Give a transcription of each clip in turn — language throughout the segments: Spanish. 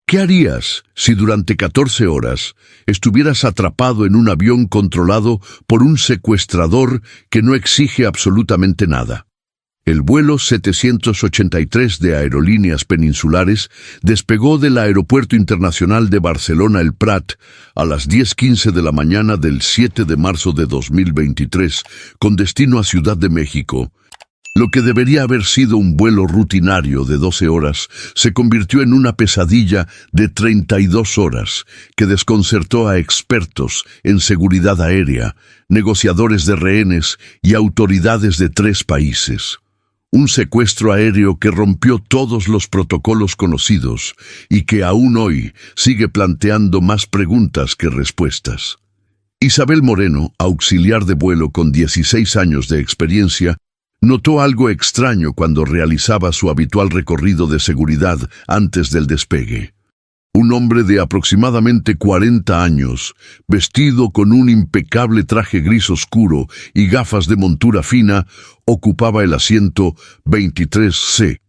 ¿Qué harías si durante 14 horas estuvieras atrapado en un avión controlado por un secuestrador que no exige absolutamente nada? El vuelo 783 de Aerolíneas Peninsulares despegó del Aeropuerto Internacional de Barcelona El Prat a las 10:15 de la mañana del 7 de marzo de 2023, con destino a Ciudad de México. Lo que debería haber sido un vuelo rutinario de 12 horas se convirtió en una pesadilla de 32 horas que desconcertó a expertos en seguridad aérea, negociadores de rehenes y autoridades de 3 países. Un secuestro aéreo que rompió todos los protocolos conocidos y que aún hoy sigue planteando más preguntas que respuestas. Isabel Moreno, auxiliar de vuelo con 16 años de experiencia, notó algo extraño cuando realizaba su habitual recorrido de seguridad antes del despegue. Un hombre de aproximadamente 40 años, vestido con un impecable traje gris oscuro y gafas de montura fina, ocupaba el asiento 23C.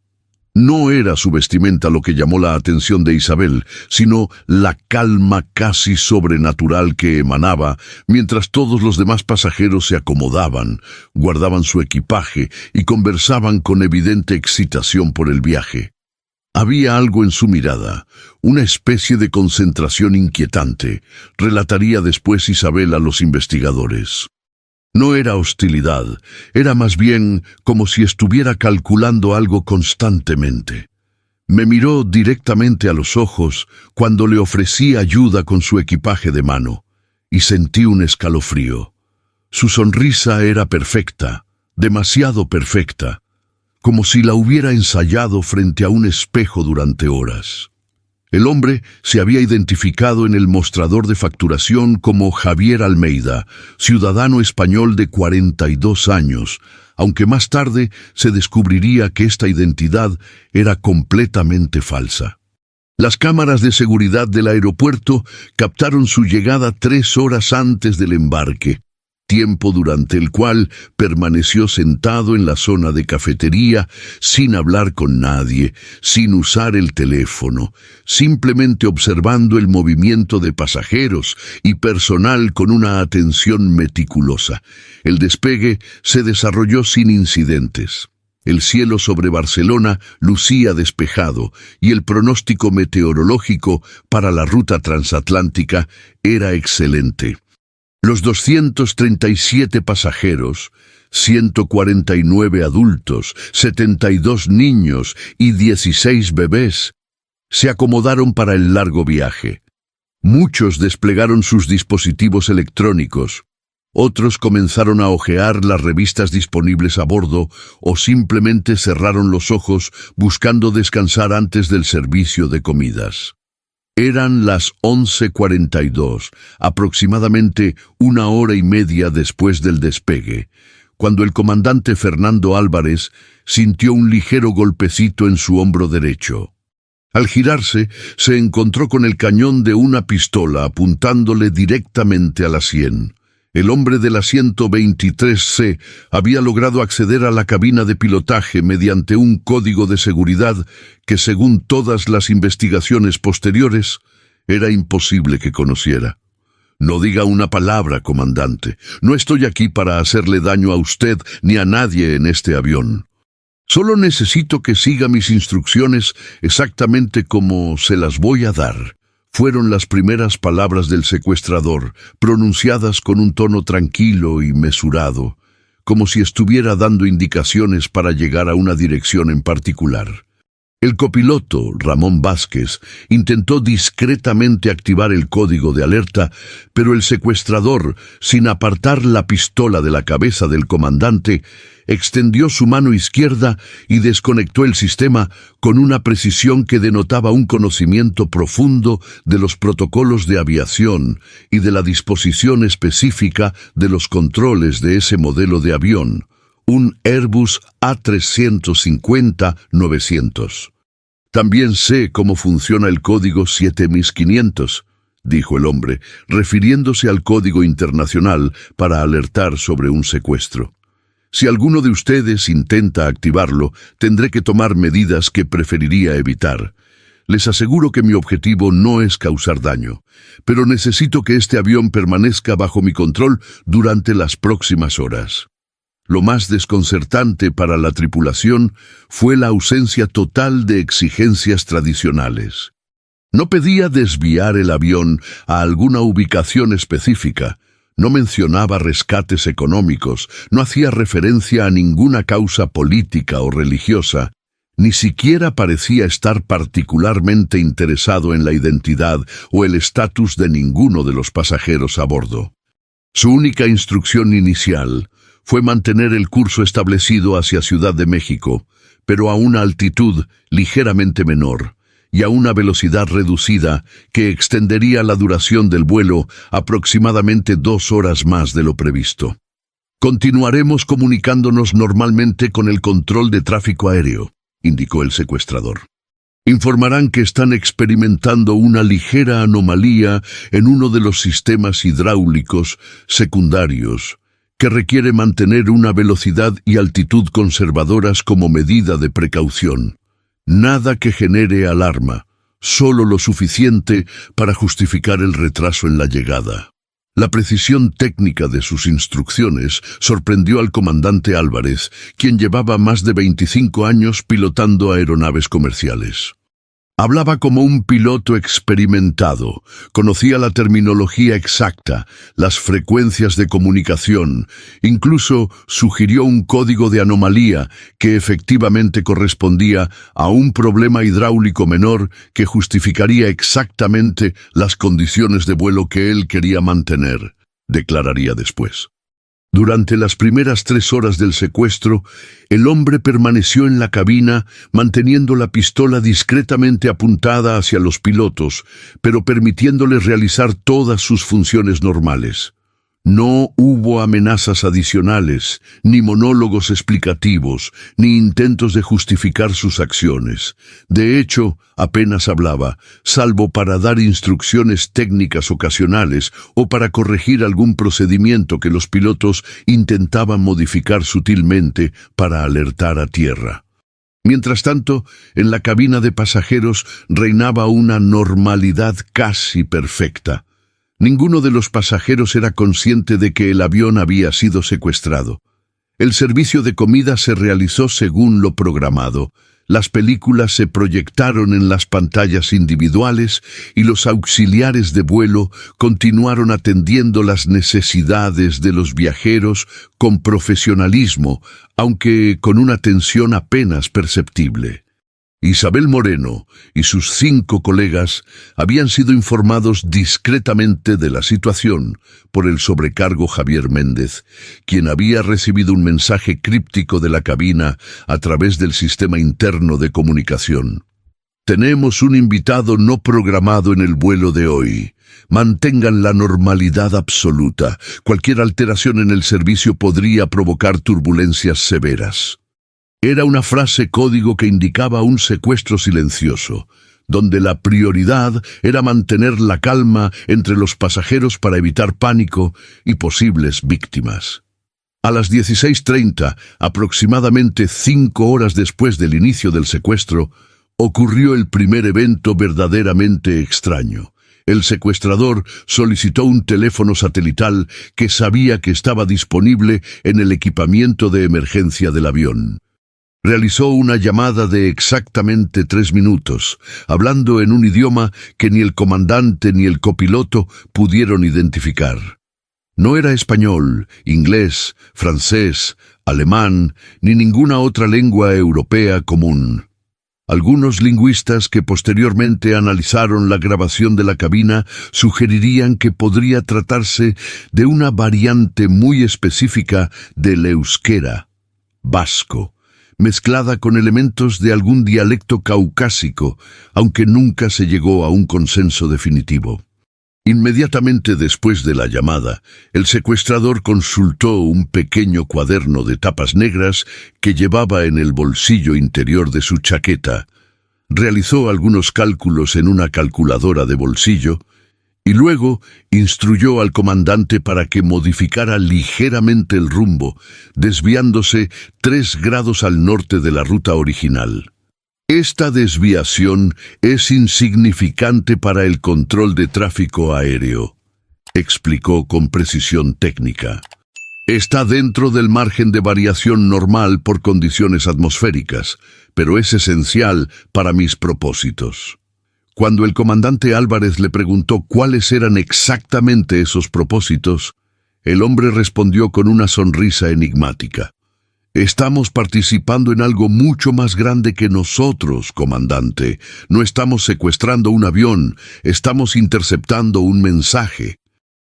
No era su vestimenta lo que llamó la atención de Isabel, sino la calma casi sobrenatural que emanaba mientras todos los demás pasajeros se acomodaban, guardaban su equipaje y conversaban con evidente excitación por el viaje. Había algo en su mirada, una especie de concentración inquietante, relataría después Isabel a los investigadores. No era hostilidad, era más bien como si estuviera calculando algo constantemente. Me miró directamente a los ojos cuando le ofrecí ayuda con su equipaje de mano, y sentí un escalofrío. Su sonrisa era perfecta, demasiado perfecta, como si la hubiera ensayado frente a un espejo durante horas. El hombre se había identificado en el mostrador de facturación como Javier Almeida, ciudadano español de 42 años, aunque más tarde se descubriría que esta identidad era completamente falsa. Las cámaras de seguridad del aeropuerto captaron su llegada 3 horas antes del embarque, tiempo durante el cual permaneció sentado en la zona de cafetería sin hablar con nadie, sin usar el teléfono, simplemente observando el movimiento de pasajeros y personal con una atención meticulosa. El despegue se desarrolló sin incidentes. El cielo sobre Barcelona lucía despejado y el pronóstico meteorológico para la ruta transatlántica era excelente. Los 237 pasajeros, 149 adultos, 72 niños y 16 bebés, se acomodaron para el largo viaje. Muchos desplegaron sus dispositivos electrónicos, otros comenzaron a hojear las revistas disponibles a bordo o simplemente cerraron los ojos buscando descansar antes del servicio de comidas. Eran las 11:42, aproximadamente 1 hora y media después del despegue, cuando el comandante Fernando Álvarez sintió un ligero golpecito en su hombro derecho. Al girarse, se encontró con el cañón de una pistola apuntándole directamente a la sien. El hombre del asiento 23C había logrado acceder a la cabina de pilotaje mediante un código de seguridad que, según todas las investigaciones posteriores, era imposible que conociera. No diga una palabra, comandante. No estoy aquí para hacerle daño a usted ni a nadie en este avión. Solo necesito que siga mis instrucciones exactamente como se las voy a dar. Fueron las primeras palabras del secuestrador, pronunciadas con un tono tranquilo y mesurado, como si estuviera dando indicaciones para llegar a una dirección en particular. El copiloto, Ramón Vázquez, intentó discretamente activar el código de alerta, pero el secuestrador, sin apartar la pistola de la cabeza del comandante, extendió su mano izquierda y desconectó el sistema con una precisión que denotaba un conocimiento profundo de los protocolos de aviación y de la disposición específica de los controles de ese modelo de avión, un Airbus A350-900. También sé cómo funciona el código 7500, dijo el hombre, refiriéndose al código internacional para alertar sobre un secuestro. Si alguno de ustedes intenta activarlo, tendré que tomar medidas que preferiría evitar. Les aseguro que mi objetivo no es causar daño, pero necesito que este avión permanezca bajo mi control durante las próximas horas. Lo más desconcertante para la tripulación fue la ausencia total de exigencias tradicionales. No pedía desviar el avión a alguna ubicación específica, no mencionaba rescates económicos, no hacía referencia a ninguna causa política o religiosa, ni siquiera parecía estar particularmente interesado en la identidad o el estatus de ninguno de los pasajeros a bordo. Su única instrucción inicial fue mantener el curso establecido hacia Ciudad de México, pero a una altitud ligeramente menor y a una velocidad reducida que extendería la duración del vuelo aproximadamente 2 horas más de lo previsto. Continuaremos comunicándonos normalmente con el control de tráfico aéreo, indicó el secuestrador. Informarán que están experimentando una ligera anomalía en uno de los sistemas hidráulicos secundarios, que requiere mantener una velocidad y altitud conservadoras como medida de precaución. Nada que genere alarma, solo lo suficiente para justificar el retraso en la llegada. La precisión técnica de sus instrucciones sorprendió al comandante Álvarez, quien llevaba más de 25 años pilotando aeronaves comerciales. Hablaba como un piloto experimentado, conocía la terminología exacta, las frecuencias de comunicación, incluso sugirió un código de anomalía que efectivamente correspondía a un problema hidráulico menor que justificaría exactamente las condiciones de vuelo que él quería mantener, declararía después. Durante las primeras 3 horas del secuestro, el hombre permaneció en la cabina manteniendo la pistola discretamente apuntada hacia los pilotos, pero permitiéndoles realizar todas sus funciones normales. No hubo amenazas adicionales, ni monólogos explicativos, ni intentos de justificar sus acciones. De hecho, apenas hablaba, salvo para dar instrucciones técnicas ocasionales o para corregir algún procedimiento que los pilotos intentaban modificar sutilmente para alertar a tierra. Mientras tanto, en la cabina de pasajeros reinaba una normalidad casi perfecta. Ninguno de los pasajeros era consciente de que el avión había sido secuestrado. El servicio de comida se realizó según lo programado. Las películas se proyectaron en las pantallas individuales y los auxiliares de vuelo continuaron atendiendo las necesidades de los viajeros con profesionalismo, aunque con una tensión apenas perceptible. Isabel Moreno y sus 5 colegas habían sido informados discretamente de la situación por el sobrecargo Javier Méndez, quien había recibido un mensaje críptico de la cabina a través del sistema interno de comunicación. Tenemos un invitado no programado en el vuelo de hoy. Mantengan la normalidad absoluta. Cualquier alteración en el servicio podría provocar turbulencias severas. Era una frase código que indicaba un secuestro silencioso, donde la prioridad era mantener la calma entre los pasajeros para evitar pánico y posibles víctimas. A las 16:30, aproximadamente 5 horas después del inicio del secuestro, ocurrió el primer evento verdaderamente extraño. El secuestrador solicitó un teléfono satelital que sabía que estaba disponible en el equipamiento de emergencia del avión. Realizó una llamada de exactamente 3 minutos, hablando en un idioma que ni el comandante ni el copiloto pudieron identificar. No era español, inglés, francés, alemán, ni ninguna otra lengua europea común. Algunos lingüistas que posteriormente analizaron la grabación de la cabina sugerirían que podría tratarse de una variante muy específica del euskera, vasco, mezclada con elementos de algún dialecto caucásico, aunque nunca se llegó a un consenso definitivo. Inmediatamente después de la llamada, el secuestrador consultó un pequeño cuaderno de tapas negras que llevaba en el bolsillo interior de su chaqueta, realizó algunos cálculos en una calculadora de bolsillo y luego instruyó al comandante para que modificara ligeramente el rumbo, desviándose 3 grados al norte de la ruta original. Esta desviación es insignificante para el control de tráfico aéreo, explicó con precisión técnica. Está dentro del margen de variación normal por condiciones atmosféricas, pero es esencial para mis propósitos. Cuando el comandante Álvarez le preguntó cuáles eran exactamente esos propósitos, el hombre respondió con una sonrisa enigmática. Estamos participando en algo mucho más grande que nosotros, comandante. No estamos secuestrando un avión, estamos interceptando un mensaje.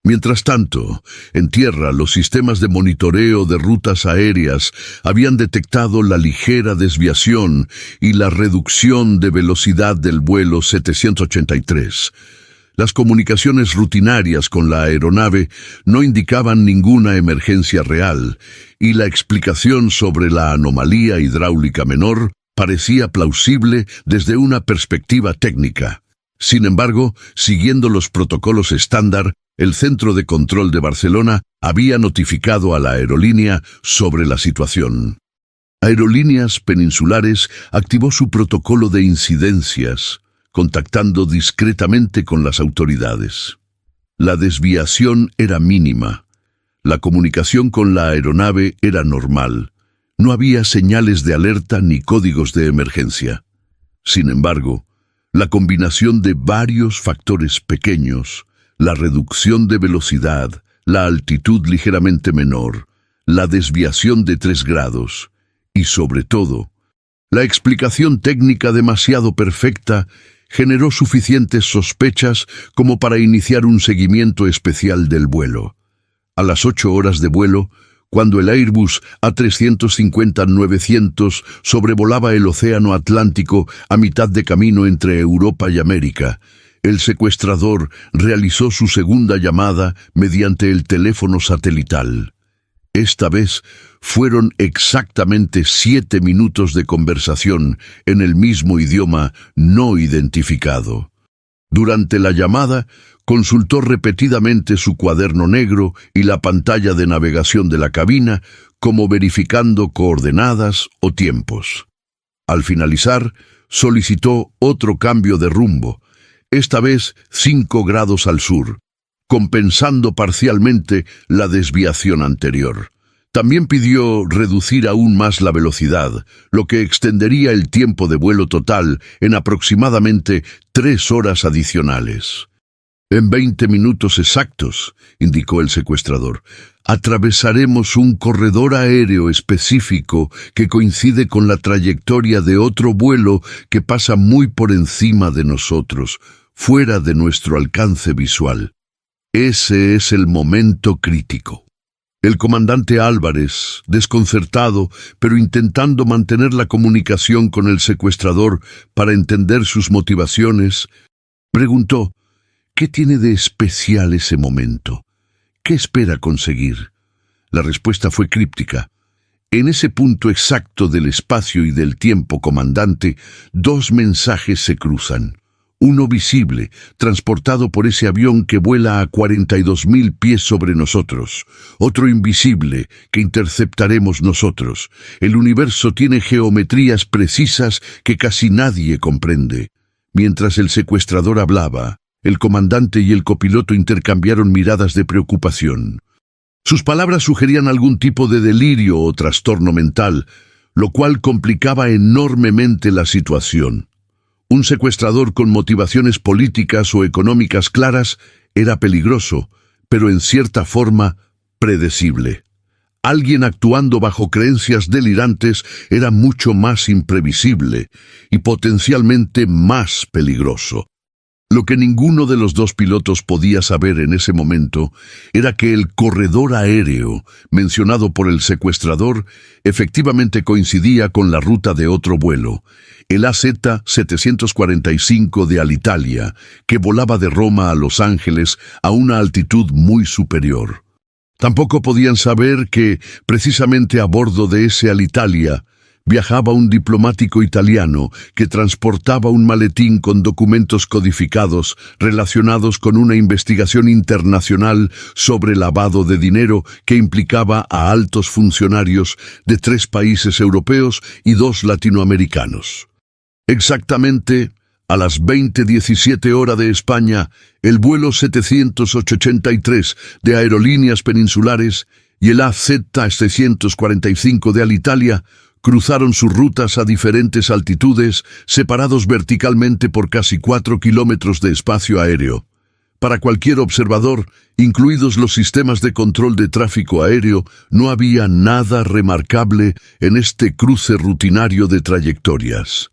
Mientras tanto, en tierra, los sistemas de monitoreo de rutas aéreas habían detectado la ligera desviación y la reducción de velocidad del vuelo 783. Las comunicaciones rutinarias con la aeronave no indicaban ninguna emergencia real, y la explicación sobre la anomalía hidráulica menor parecía plausible desde una perspectiva técnica. Sin embargo, siguiendo los protocolos estándar, el Centro de Control de Barcelona había notificado a la aerolínea sobre la situación. Aerolíneas Peninsulares activó su protocolo de incidencias, contactando discretamente con las autoridades. La desviación era mínima. La comunicación con la aeronave era normal. No había señales de alerta ni códigos de emergencia. Sin embargo, la combinación de varios factores pequeños, la reducción de velocidad, la altitud ligeramente menor, la desviación de 3 grados y, sobre todo, la explicación técnica demasiado perfecta generó suficientes sospechas como para iniciar un seguimiento especial del vuelo. A las 8 horas de vuelo, cuando el Airbus A350-900 sobrevolaba el océano Atlántico a mitad de camino entre Europa y América, el secuestrador realizó su segunda llamada mediante el teléfono satelital. Esta vez fueron exactamente 7 minutos de conversación en el mismo idioma no identificado. Durante la llamada, consultó repetidamente su cuaderno negro y la pantalla de navegación de la cabina, como verificando coordenadas o tiempos. Al finalizar, solicitó otro cambio de rumbo, esta vez 5 grados al sur, compensando parcialmente la desviación anterior. También pidió reducir aún más la velocidad, lo que extendería el tiempo de vuelo total en aproximadamente 3 horas adicionales. En 20 minutos exactos, indicó el secuestrador, atravesaremos un corredor aéreo específico que coincide con la trayectoria de otro vuelo que pasa muy por encima de nosotros, fuera de nuestro alcance visual. Ese es el momento crítico. El comandante Álvarez, desconcertado, pero intentando mantener la comunicación con el secuestrador para entender sus motivaciones, preguntó: ¿qué tiene de especial ese momento? ¿Qué espera conseguir? La respuesta fue críptica. En ese punto exacto del espacio y del tiempo, comandante, 2 mensajes se cruzan. Uno visible, transportado por ese avión que vuela a 42.000 pies sobre nosotros. Otro invisible, que interceptaremos nosotros. El universo tiene geometrías precisas que casi nadie comprende. Mientras el secuestrador hablaba, el comandante y el copiloto intercambiaron miradas de preocupación. Sus palabras sugerían algún tipo de delirio o trastorno mental, lo cual complicaba enormemente la situación. Un secuestrador con motivaciones políticas o económicas claras era peligroso, pero en cierta forma predecible. Alguien actuando bajo creencias delirantes era mucho más imprevisible y potencialmente más peligroso. Lo que ninguno de los 2 pilotos podía saber en ese momento era que el corredor aéreo mencionado por el secuestrador efectivamente coincidía con la ruta de otro vuelo, el AZ-745 de Alitalia, que volaba de Roma a Los Ángeles a una altitud muy superior. Tampoco podían saber que, precisamente a bordo de ese Alitalia, viajaba un diplomático italiano que transportaba un maletín con documentos codificados relacionados con una investigación internacional sobre lavado de dinero que implicaba a altos funcionarios de 3 países europeos y 2 latinoamericanos. Exactamente a las 20:17 hora de España, el vuelo 783 de Aerolíneas Peninsulares y el AZ-645 de Alitalia cruzaron sus rutas a diferentes altitudes, separados verticalmente por casi 4 kilómetros de espacio aéreo. Para cualquier observador, incluidos los sistemas de control de tráfico aéreo, no había nada remarcable en este cruce rutinario de trayectorias.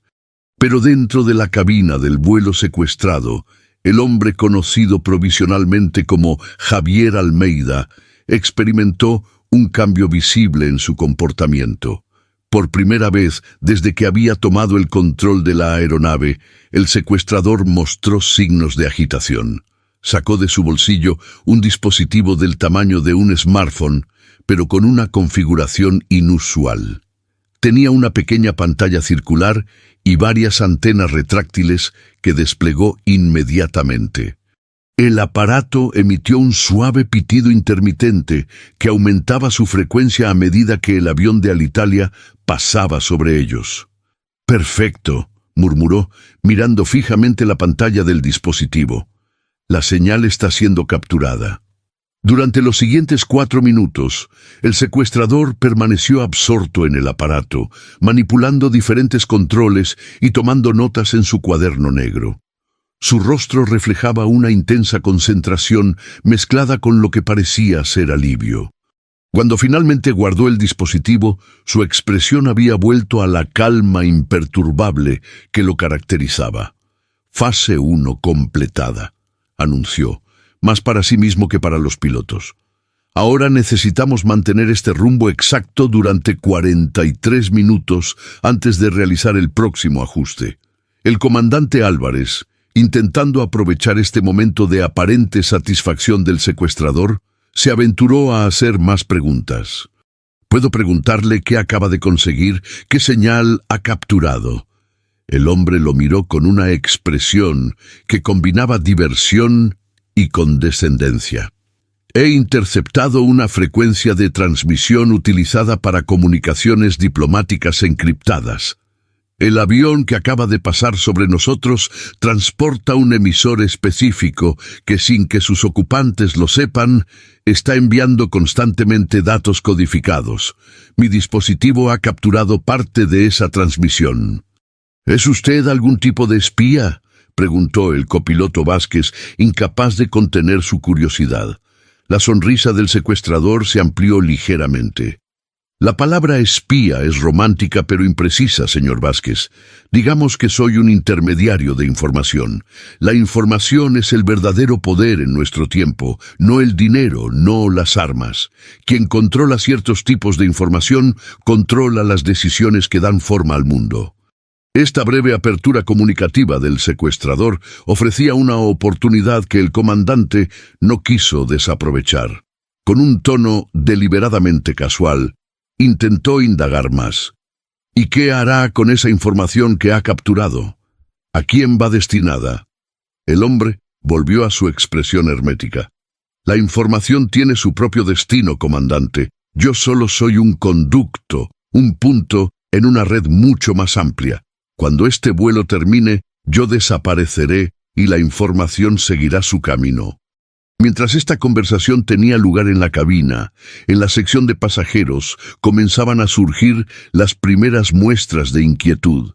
Pero dentro de la cabina del vuelo secuestrado, el hombre conocido provisionalmente como Javier Almeida experimentó un cambio visible en su comportamiento. Por primera vez desde que había tomado el control de la aeronave, el secuestrador mostró signos de agitación. Sacó de su bolsillo un dispositivo del tamaño de un smartphone, pero con una configuración inusual. Tenía una pequeña pantalla circular y varias antenas retráctiles que desplegó inmediatamente. El aparato emitió un suave pitido intermitente que aumentaba su frecuencia a medida que el avión de Alitalia pasaba sobre ellos. «Perfecto», murmuró, mirando fijamente la pantalla del dispositivo. «La señal está siendo capturada». Durante los siguientes 4 minutos, el secuestrador permaneció absorto en el aparato, manipulando diferentes controles y tomando notas en su cuaderno negro. Su rostro reflejaba una intensa concentración mezclada con lo que parecía ser alivio. Cuando finalmente guardó el dispositivo, su expresión había vuelto a la calma imperturbable que lo caracterizaba. «Fase 1 completada», anunció, más para sí mismo que para los pilotos. «Ahora necesitamos mantener este rumbo exacto durante 43 minutos antes de realizar el próximo ajuste». El comandante Álvarez, intentando aprovechar este momento de aparente satisfacción del secuestrador, se aventuró a hacer más preguntas. «¿Puedo preguntarle qué acaba de conseguir? ¿Qué señal ha capturado?» El hombre lo miró con una expresión que combinaba diversión y condescendencia. «He interceptado una frecuencia de transmisión utilizada para comunicaciones diplomáticas encriptadas. El avión que acaba de pasar sobre nosotros transporta un emisor específico que, sin que sus ocupantes lo sepan, está enviando constantemente datos codificados. Mi dispositivo ha capturado parte de esa transmisión». «¿Es usted algún tipo de espía?», preguntó el copiloto Vázquez, incapaz de contener su curiosidad. La sonrisa del secuestrador se amplió ligeramente. «La palabra espía es romántica pero imprecisa, señor Vázquez. Digamos que soy un intermediario de información. La información es el verdadero poder en nuestro tiempo, no el dinero, no las armas. Quien controla ciertos tipos de información, controla las decisiones que dan forma al mundo». Esta breve apertura comunicativa del secuestrador ofrecía una oportunidad que el comandante no quiso desaprovechar. Con un tono deliberadamente casual, intentó indagar más. «¿Y qué hará con esa información que ha capturado? ¿A quién va destinada?» El hombre volvió a su expresión hermética. «La información tiene su propio destino, comandante. Yo solo soy un conducto, un punto en una red mucho más amplia. Cuando este vuelo termine, yo desapareceré y la información seguirá su camino». Mientras esta conversación tenía lugar en la cabina, en la sección de pasajeros comenzaban a surgir las primeras muestras de inquietud.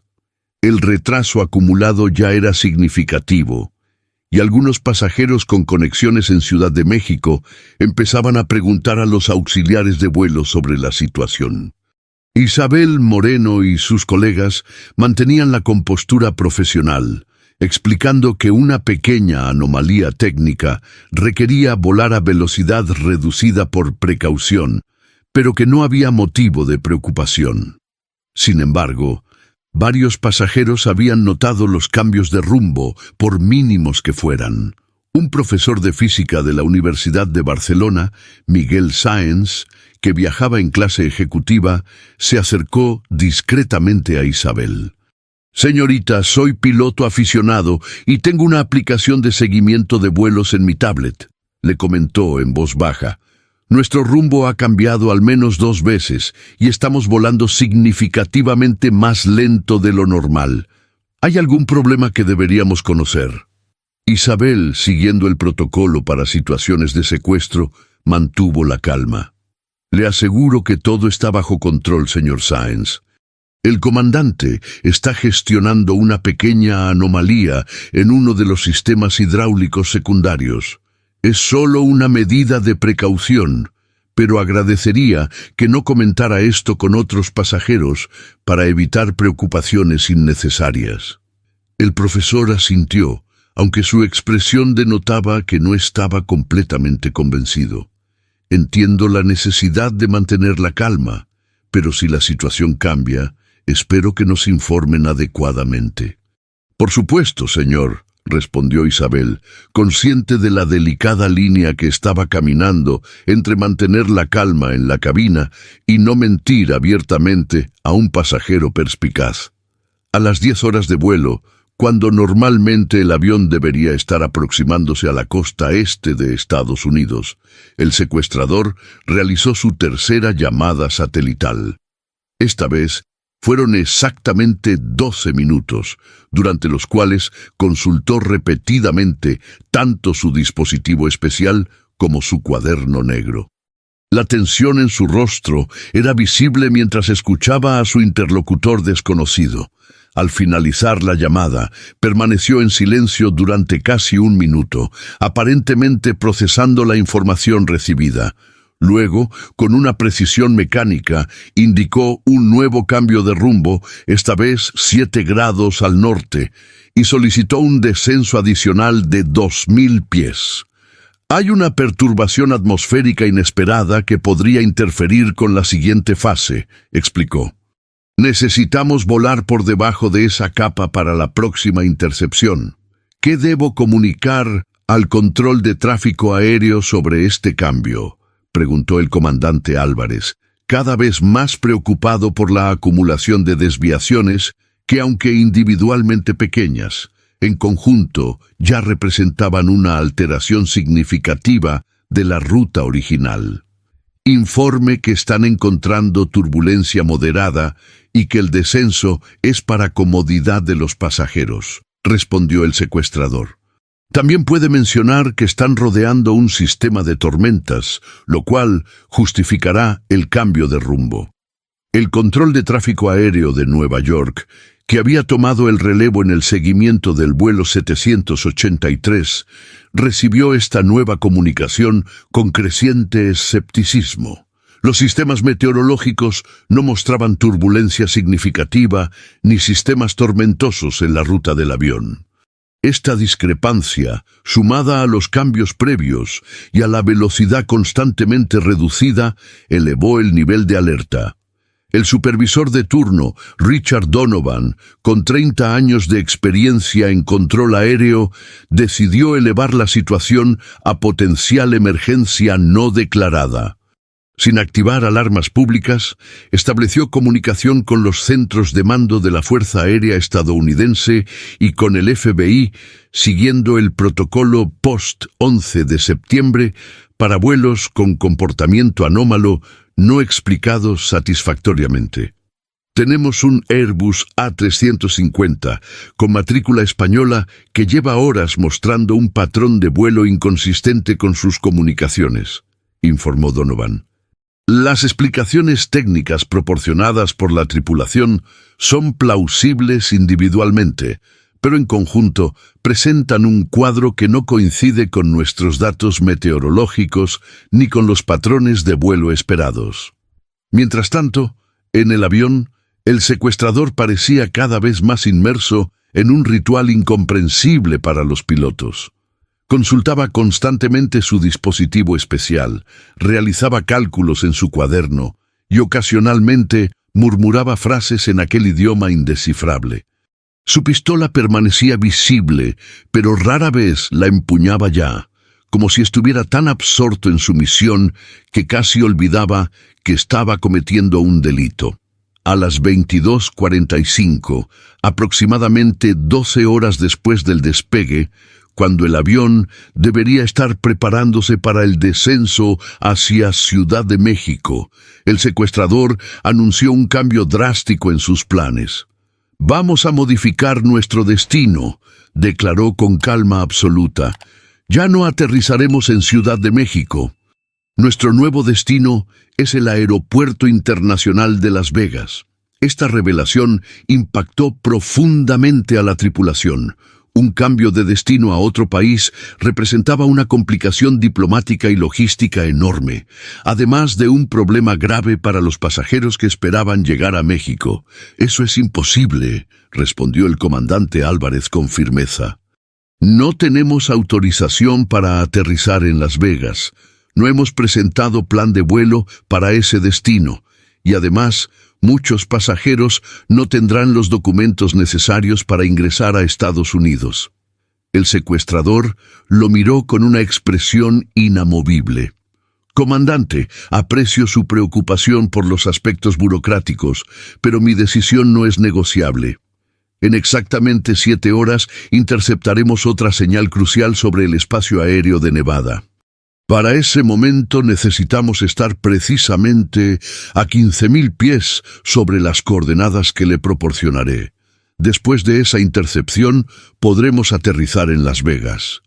El retraso acumulado ya era significativo, y algunos pasajeros con conexiones en Ciudad de México empezaban a preguntar a los auxiliares de vuelo sobre la situación. Isabel Moreno y sus colegas mantenían la compostura profesional, explicando que una pequeña anomalía técnica requería volar a velocidad reducida por precaución, pero que no había motivo de preocupación. Sin embargo, varios pasajeros habían notado los cambios de rumbo, por mínimos que fueran. Un profesor de física de la Universidad de Barcelona, Miguel Sáenz, que viajaba en clase ejecutiva, se acercó discretamente a Isabel. «Señorita, soy piloto aficionado y tengo una aplicación de seguimiento de vuelos en mi tablet», le comentó en voz baja. «Nuestro rumbo ha cambiado al menos 2 veces y estamos volando significativamente más lento de lo normal. ¿Hay algún problema que deberíamos conocer? Isabel, siguiendo el protocolo para situaciones de secuestro, mantuvo la calma. Le aseguro que todo está bajo control, señor Sáenz. El comandante está gestionando una pequeña anomalía en uno de los sistemas hidráulicos secundarios. Es solo una medida de precaución, pero agradecería que no comentara esto con otros pasajeros para evitar preocupaciones innecesarias. El profesor asintió, aunque su expresión denotaba que no estaba completamente convencido. Entiendo la necesidad de mantener la calma, pero si la situación cambia, espero que nos informen adecuadamente. Por supuesto, señor, respondió Isabel, consciente de la delicada línea que estaba caminando entre mantener la calma en la cabina y no mentir abiertamente a un pasajero perspicaz. A las 10 horas de vuelo, cuando normalmente el avión debería estar aproximándose a la costa este de Estados Unidos, el secuestrador realizó su tercera llamada satelital. Esta vez fueron exactamente 12 minutos, durante los cuales consultó repetidamente tanto su dispositivo especial como su cuaderno negro. La tensión en su rostro era visible mientras escuchaba a su interlocutor desconocido. Al finalizar la llamada, permaneció en silencio durante casi 1 minuto, aparentemente procesando la información recibida. Luego, con una precisión mecánica, indicó un nuevo cambio de rumbo, esta vez 7 grados al norte, y solicitó un descenso adicional de 2000 pies. Hay una perturbación atmosférica inesperada que podría interferir con la siguiente fase, explicó. Necesitamos volar por debajo de esa capa para la próxima intercepción. ¿Qué debo comunicar al control de tráfico aéreo sobre este cambio?, preguntó el comandante Álvarez, cada vez más preocupado por la acumulación de desviaciones que, aunque individualmente pequeñas, en conjunto ya representaban una alteración significativa de la ruta original. Informe que están encontrando turbulencia moderada y que el descenso es para comodidad de los pasajeros, respondió el secuestrador. También puede mencionar que están rodeando un sistema de tormentas, lo cual justificará el cambio de rumbo. El control de tráfico aéreo de Nueva York, que había tomado el relevo en el seguimiento del vuelo 783, recibió esta nueva comunicación con creciente escepticismo. Los sistemas meteorológicos no mostraban turbulencia significativa ni sistemas tormentosos en la ruta del avión. Esta discrepancia, sumada a los cambios previos y a la velocidad constantemente reducida, elevó el nivel de alerta. El supervisor de turno, Richard Donovan, con 30 años de experiencia en control aéreo, decidió elevar la situación a potencial emergencia no declarada. Sin activar alarmas públicas, estableció comunicación con los centros de mando de la Fuerza Aérea estadounidense y con el FBI, siguiendo el protocolo post-11 de septiembre para vuelos con comportamiento anómalo no explicados satisfactoriamente. Tenemos un Airbus A350 con matrícula española que lleva horas mostrando un patrón de vuelo inconsistente con sus comunicaciones, informó Donovan. Las explicaciones técnicas proporcionadas por la tripulación son plausibles individualmente, pero en conjunto presentan un cuadro que no coincide con nuestros datos meteorológicos ni con los patrones de vuelo esperados. Mientras tanto, en el avión, el secuestrador parecía cada vez más inmerso en un ritual incomprensible para los pilotos. Consultaba constantemente su dispositivo especial, realizaba cálculos en su cuaderno y ocasionalmente murmuraba frases en aquel idioma indescifrable. Su pistola permanecía visible, pero rara vez la empuñaba ya, como si estuviera tan absorto en su misión que casi olvidaba que estaba cometiendo un delito. A las 22:45, aproximadamente 12 horas después del despegue, cuando el avión debería estar preparándose para el descenso hacia Ciudad de México, el secuestrador anunció un cambio drástico en sus planes. Vamos a modificar nuestro destino, declaró con calma absoluta. Ya no aterrizaremos en Ciudad de México. Nuestro nuevo destino es el Aeropuerto Internacional de Las Vegas. Esta revelación impactó profundamente a la tripulación. Un cambio de destino a otro país representaba una complicación diplomática y logística enorme, además de un problema grave para los pasajeros que esperaban llegar a México. «Eso es imposible», respondió el comandante Álvarez con firmeza. «No tenemos autorización para aterrizar en Las Vegas. No hemos presentado plan de vuelo para ese destino, y además, muchos pasajeros no tendrán los documentos necesarios para ingresar a Estados Unidos». El secuestrador lo miró con una expresión inamovible. «Comandante, aprecio su preocupación por los aspectos burocráticos, pero mi decisión no es negociable. En exactamente 7 horas interceptaremos otra señal crucial sobre el espacio aéreo de Nevada. Para ese momento necesitamos estar precisamente a 15,000 pies sobre las coordenadas que le proporcionaré. Después de esa intercepción, podremos aterrizar en Las Vegas».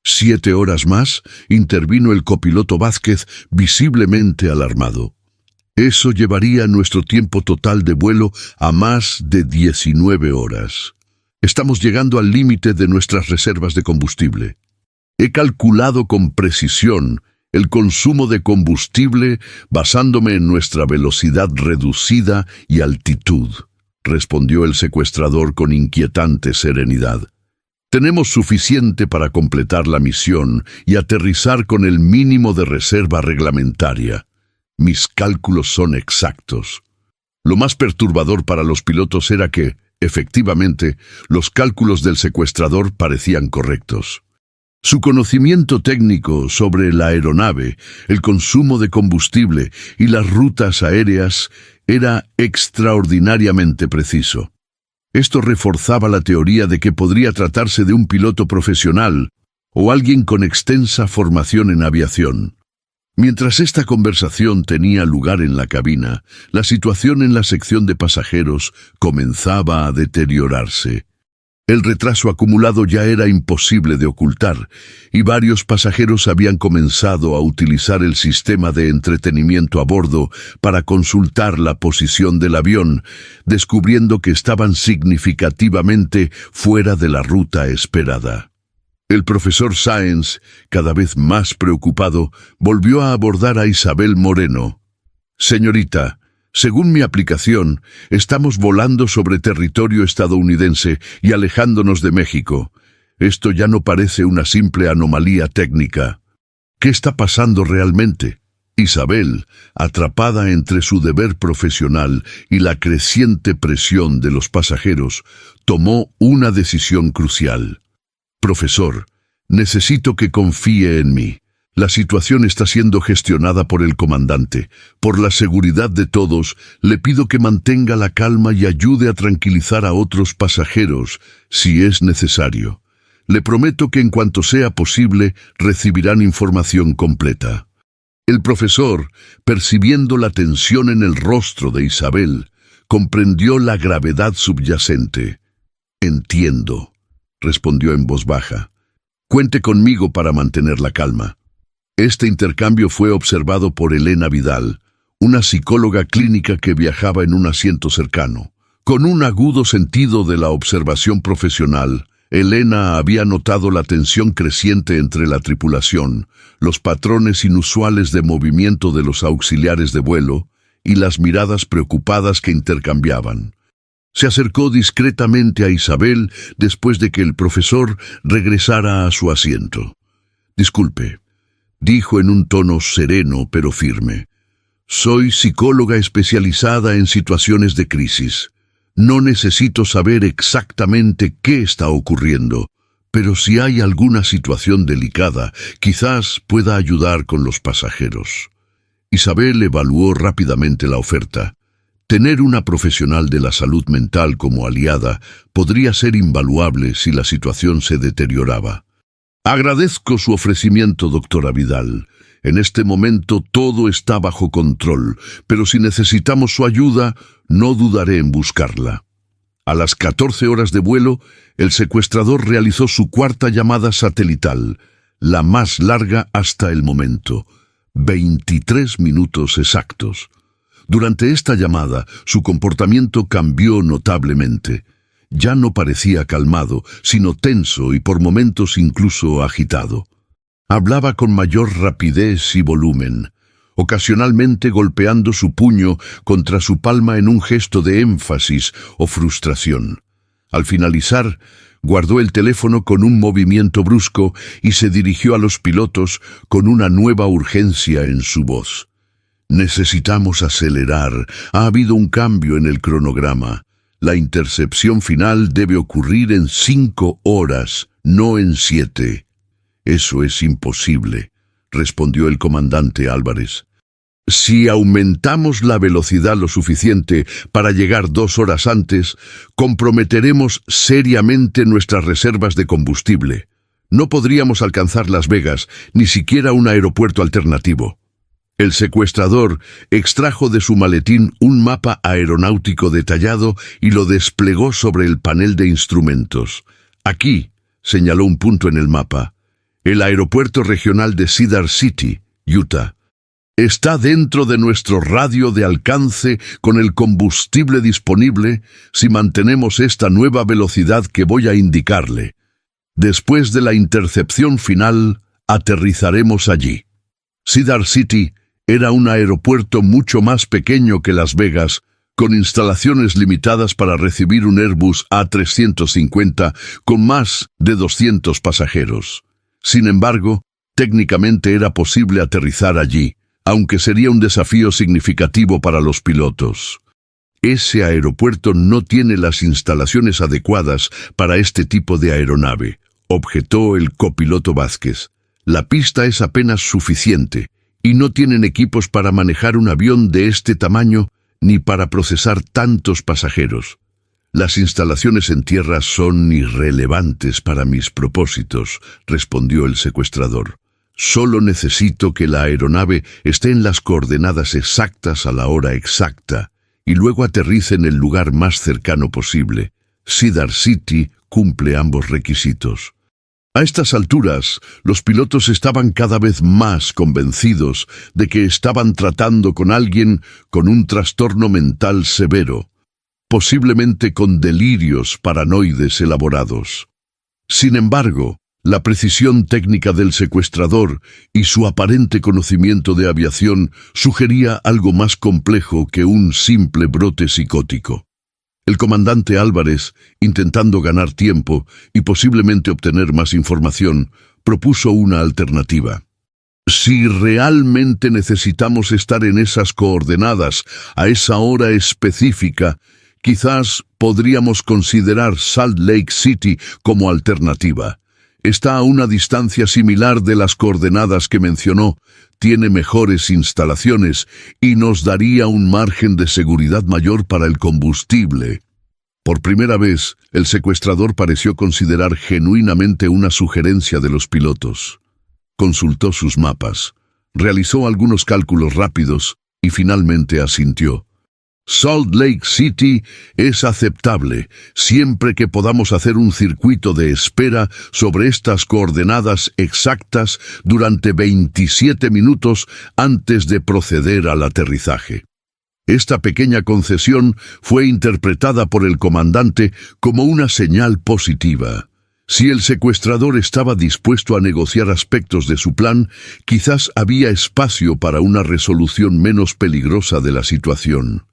7 horas más, intervino el copiloto Vázquez, visiblemente alarmado. «Eso llevaría nuestro tiempo total de vuelo a más de 19 horas. Estamos llegando al límite de nuestras reservas de combustible. He calculado con precisión el consumo de combustible basándome en nuestra velocidad reducida y altitud», respondió el secuestrador con inquietante serenidad. «Tenemos suficiente para completar la misión y aterrizar con el mínimo de reserva reglamentaria. Mis cálculos son exactos». Lo más perturbador para los pilotos era que, efectivamente, los cálculos del secuestrador parecían correctos. Su conocimiento técnico sobre la aeronave, el consumo de combustible y las rutas aéreas era extraordinariamente preciso. Esto reforzaba la teoría de que podría tratarse de un piloto profesional o alguien con extensa formación en aviación. Mientras esta conversación tenía lugar en la cabina, la situación en la sección de pasajeros comenzaba a deteriorarse. El retraso acumulado ya era imposible de ocultar, y varios pasajeros habían comenzado a utilizar el sistema de entretenimiento a bordo para consultar la posición del avión, descubriendo que estaban significativamente fuera de la ruta esperada. El profesor Sáenz, cada vez más preocupado, volvió a abordar a Isabel Moreno. «Señorita, según mi aplicación, estamos volando sobre territorio estadounidense y alejándonos de México. Esto ya no parece una simple anomalía técnica. ¿Qué está pasando realmente?». Isabel, atrapada entre su deber profesional y la creciente presión de los pasajeros, tomó una decisión crucial. «Profesor, necesito que confíe en mí. La situación está siendo gestionada por el comandante. Por la seguridad de todos, le pido que mantenga la calma y ayude a tranquilizar a otros pasajeros, si es necesario. Le prometo que en cuanto sea posible, recibirán información completa». El profesor, percibiendo la tensión en el rostro de Isabel, comprendió la gravedad subyacente. «Entiendo», respondió en voz baja. «Cuente conmigo para mantener la calma». Este intercambio fue observado por Elena Vidal, una psicóloga clínica que viajaba en un asiento cercano. Con un agudo sentido de la observación profesional, Elena había notado la tensión creciente entre la tripulación, los patrones inusuales de movimiento de los auxiliares de vuelo y las miradas preocupadas que intercambiaban. Se acercó discretamente a Isabel después de que el profesor regresara a su asiento. «Disculpe», dijo en un tono sereno pero firme. «Soy psicóloga especializada en situaciones de crisis. No necesito saber exactamente qué está ocurriendo, pero si hay alguna situación delicada, quizás pueda ayudar con los pasajeros». Isabel evaluó rápidamente la oferta. Tener una profesional de la salud mental como aliada podría ser invaluable si la situación se deterioraba. «Agradezco su ofrecimiento, doctora Vidal. En este momento todo está bajo control, pero si necesitamos su ayuda, no dudaré en buscarla». A las 14 horas de vuelo, el secuestrador realizó su cuarta llamada satelital, la más larga hasta el momento, 23 minutos exactos. Durante esta llamada, su comportamiento cambió notablemente. Ya no parecía calmado, sino tenso y por momentos incluso agitado. Hablaba con mayor rapidez y volumen, ocasionalmente golpeando su puño contra su palma en un gesto de énfasis o frustración. Al finalizar, guardó el teléfono con un movimiento brusco y se dirigió a los pilotos con una nueva urgencia en su voz. Necesitamos acelerar. Ha habido un cambio en el cronograma. La intercepción final debe ocurrir en 5 horas, no en 7. Eso es imposible, respondió el comandante Álvarez. Si aumentamos la velocidad lo suficiente para llegar 2 horas antes, comprometeremos seriamente nuestras reservas de combustible. No podríamos alcanzar Las Vegas, ni siquiera un aeropuerto alternativo. El secuestrador extrajo de su maletín un mapa aeronáutico detallado y lo desplegó sobre el panel de instrumentos. Aquí, señaló un punto en el mapa, el aeropuerto regional de Cedar City, Utah. Está dentro de nuestro radio de alcance con el combustible disponible si mantenemos esta nueva velocidad que voy a indicarle. Después de la intercepción final, aterrizaremos allí. Cedar City era un aeropuerto mucho más pequeño que Las Vegas, con instalaciones limitadas para recibir un Airbus A350 con más de 200 pasajeros. Sin embargo, técnicamente era posible aterrizar allí, aunque sería un desafío significativo para los pilotos. Ese aeropuerto no tiene las instalaciones adecuadas para este tipo de aeronave, objetó el copiloto Vázquez. La pista es apenas suficiente, y no tienen equipos para manejar un avión de este tamaño ni para procesar tantos pasajeros. Las instalaciones en tierra son irrelevantes para mis propósitos, respondió el secuestrador. Solo necesito que la aeronave esté en las coordenadas exactas a la hora exacta y luego aterrice en el lugar más cercano posible. Cedar City cumple ambos requisitos. A estas alturas, los pilotos estaban cada vez más convencidos de que estaban tratando con alguien con un trastorno mental severo, posiblemente con delirios paranoides elaborados. Sin embargo, la precisión técnica del secuestrador y su aparente conocimiento de aviación sugería algo más complejo que un simple brote psicótico. El comandante Álvarez, intentando ganar tiempo y posiblemente obtener más información, propuso una alternativa. Si realmente necesitamos estar en esas coordenadas a esa hora específica, quizás podríamos considerar Salt Lake City como alternativa. Está a una distancia similar de las coordenadas que mencionó, tiene mejores instalaciones y nos daría un margen de seguridad mayor para el combustible. Por primera vez, el secuestrador pareció considerar genuinamente una sugerencia de los pilotos. Consultó sus mapas, realizó algunos cálculos rápidos y finalmente asintió. Salt Lake City es aceptable, siempre que podamos hacer un circuito de espera sobre estas coordenadas exactas durante 27 minutos antes de proceder al aterrizaje. Esta pequeña concesión fue interpretada por el comandante como una señal positiva. Si el secuestrador estaba dispuesto a negociar aspectos de su plan, quizás había espacio para una resolución menos peligrosa de la situación.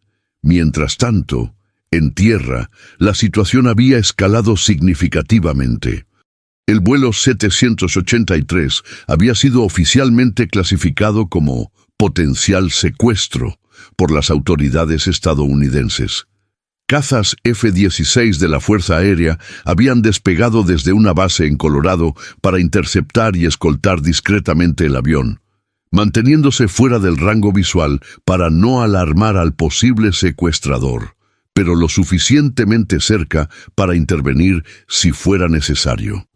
Mientras tanto, en tierra, la situación había escalado significativamente. El vuelo 783 había sido oficialmente clasificado como potencial secuestro por las autoridades estadounidenses. Cazas F-16 de la Fuerza Aérea habían despegado desde una base en Colorado para interceptar y escoltar discretamente el avión, manteniéndose fuera del rango visual para no alarmar al posible secuestrador, pero lo suficientemente cerca para intervenir si fuera necesario.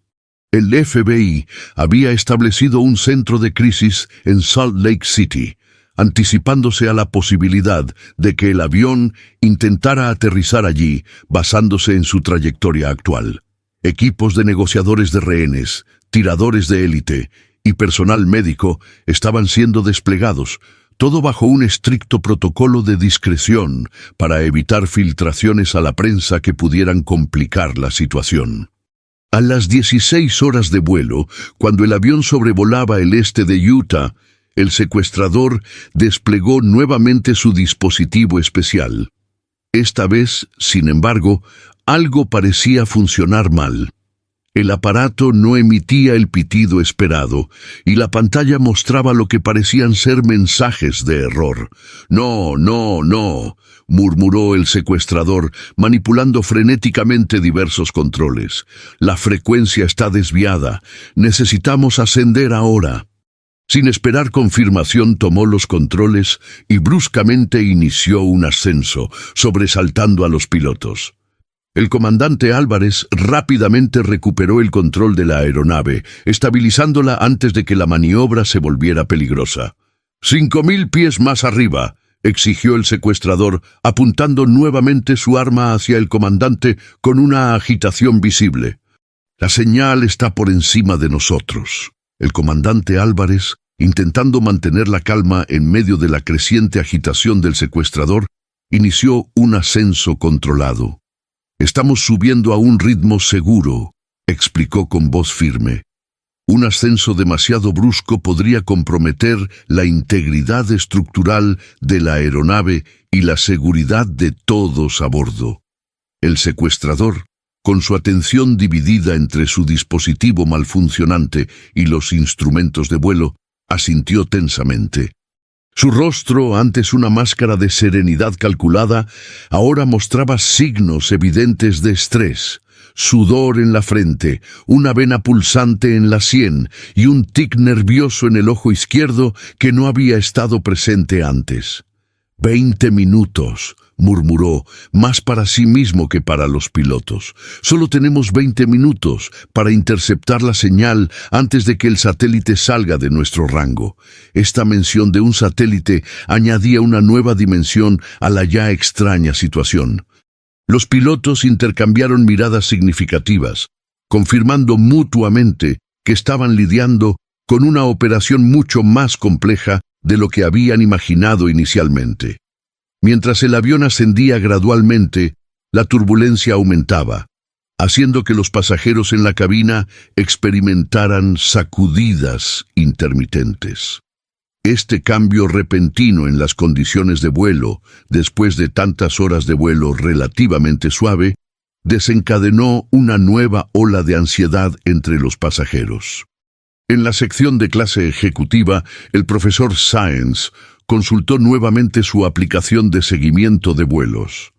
El FBI había establecido un centro de crisis en Salt Lake City, anticipándose a la posibilidad de que el avión intentara aterrizar allí basándose en su trayectoria actual. Equipos de negociadores de rehenes, tiradores de élite y personal médico estaban siendo desplegados, todo bajo un estricto protocolo de discreción para evitar filtraciones a la prensa que pudieran complicar la situación. A las 16 horas de vuelo, cuando el avión sobrevolaba el este de Utah, el secuestrador desplegó nuevamente su dispositivo especial. Esta vez, sin embargo, algo parecía funcionar mal. El aparato no emitía el pitido esperado, y la pantalla mostraba lo que parecían ser mensajes de error. «No, no, no», murmuró el secuestrador, manipulando frenéticamente diversos controles. «La frecuencia está desviada. Necesitamos ascender ahora». Sin esperar confirmación, tomó los controles y bruscamente inició un ascenso, sobresaltando a los pilotos. El comandante Álvarez rápidamente recuperó el control de la aeronave, estabilizándola antes de que la maniobra se volviera peligrosa. «5.000 pies más arriba», exigió el secuestrador, apuntando nuevamente su arma hacia el comandante con una agitación visible. «La señal está por encima de nosotros». El comandante Álvarez, intentando mantener la calma en medio de la creciente agitación del secuestrador, inició un ascenso controlado. «Estamos subiendo a un ritmo seguro», explicó con voz firme. «Un ascenso demasiado brusco podría comprometer la integridad estructural de la aeronave y la seguridad de todos a bordo». El secuestrador, con su atención dividida entre su dispositivo malfuncionante y los instrumentos de vuelo, asintió tensamente. Su rostro, antes una máscara de serenidad calculada, ahora mostraba signos evidentes de estrés, sudor en la frente, una vena pulsante en la sien y un tic nervioso en el ojo izquierdo que no había estado presente antes. 20 minutos, murmuró, más para sí mismo que para los pilotos. Solo tenemos 20 minutos para interceptar la señal antes de que el satélite salga de nuestro rango. Esta mención de un satélite añadía una nueva dimensión a la ya extraña situación. Los pilotos intercambiaron miradas significativas, confirmando mutuamente que estaban lidiando con una operación mucho más compleja de lo que habían imaginado inicialmente. Mientras el avión ascendía gradualmente, la turbulencia aumentaba, haciendo que los pasajeros en la cabina experimentaran sacudidas intermitentes. Este cambio repentino en las condiciones de vuelo, después de tantas horas de vuelo relativamente suave, desencadenó una nueva ola de ansiedad entre los pasajeros. En la sección de clase ejecutiva, el profesor Sáenz consultó nuevamente su aplicación de seguimiento de vuelos.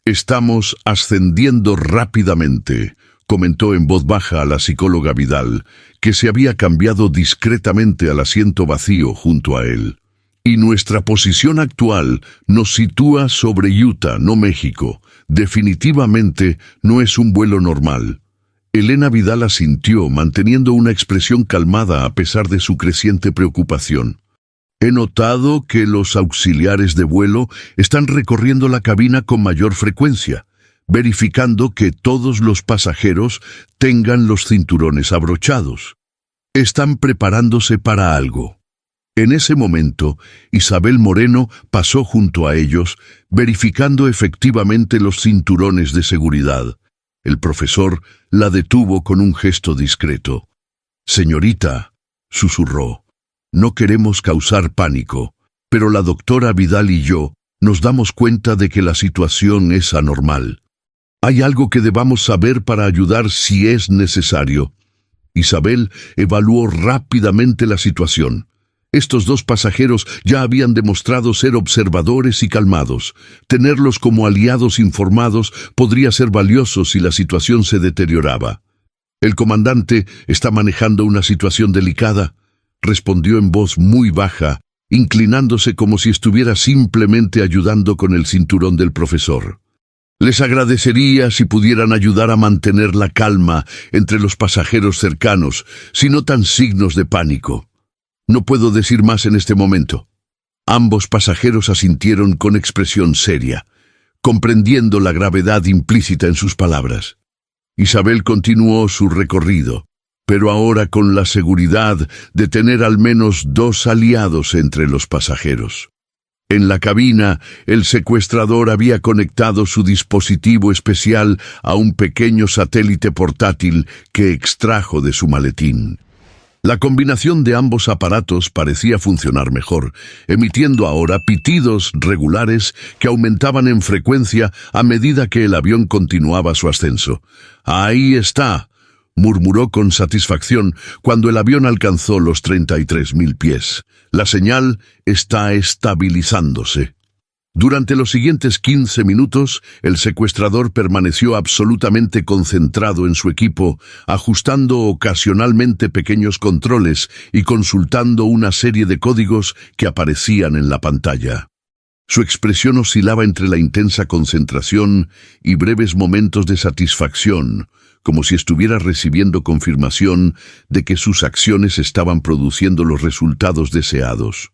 «Estamos ascendiendo rápidamente», comentó en voz baja a la psicóloga Vidal, que se había cambiado discretamente al asiento vacío junto a él. «Y nuestra posición actual nos sitúa sobre Utah, no México. Definitivamente no es un vuelo normal». Elena Vidal asintió, manteniendo una expresión calmada a pesar de su creciente preocupación. «He notado que los auxiliares de vuelo están recorriendo la cabina con mayor frecuencia, verificando que todos los pasajeros tengan los cinturones abrochados. Están preparándose para algo». En ese momento, Isabel Moreno pasó junto a ellos, verificando efectivamente los cinturones de seguridad. El profesor la detuvo con un gesto discreto. «Señorita», susurró, «no queremos causar pánico, pero la doctora Vidal y yo nos damos cuenta de que la situación es anormal. Hay algo que debamos saber para ayudar si es necesario». Isabel evaluó rápidamente la situación. Estos dos pasajeros ya habían demostrado ser observadores y calmados. Tenerlos como aliados informados podría ser valioso si la situación se deterioraba. «El comandante está manejando una situación delicada», respondió en voz muy baja, inclinándose como si estuviera simplemente ayudando con el cinturón del profesor. «Les agradecería si pudieran ayudar a mantener la calma entre los pasajeros cercanos, si notan signos de pánico. No puedo decir más en este momento». Ambos pasajeros asintieron con expresión seria, comprendiendo la gravedad implícita en sus palabras. Isabel continuó su recorrido, pero ahora con la seguridad de tener al menos 2 aliados entre los pasajeros. En la cabina, el secuestrador había conectado su dispositivo especial a un pequeño satélite portátil que extrajo de su maletín. La combinación de ambos aparatos parecía funcionar mejor, emitiendo ahora pitidos regulares que aumentaban en frecuencia a medida que el avión continuaba su ascenso. «Ahí está», murmuró con satisfacción cuando el avión alcanzó los 33.000 pies. «La señal está estabilizándose». Durante los siguientes 15 minutos, el secuestrador permaneció absolutamente concentrado en su equipo, ajustando ocasionalmente pequeños controles y consultando una serie de códigos que aparecían en la pantalla. Su expresión oscilaba entre la intensa concentración y breves momentos de satisfacción, como si estuviera recibiendo confirmación de que sus acciones estaban produciendo los resultados deseados.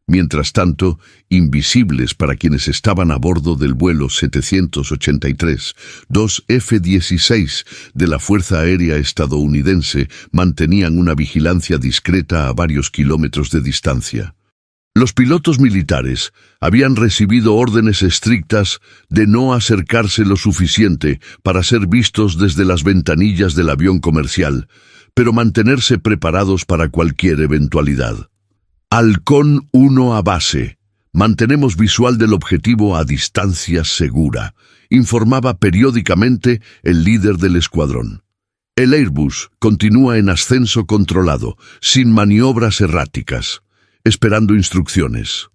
Mientras tanto, invisibles para quienes estaban a bordo del vuelo 783, 2 F-16 de la Fuerza Aérea estadounidense mantenían una vigilancia discreta a varios kilómetros de distancia. Los pilotos militares habían recibido órdenes estrictas de no acercarse lo suficiente para ser vistos desde las ventanillas del avión comercial, pero mantenerse preparados para cualquier eventualidad. Halcón 1 a base. Mantenemos visual del objetivo a distancia segura, informaba periódicamente el líder del escuadrón. El Airbus continúa en ascenso controlado, sin maniobras erráticas, esperando instrucciones.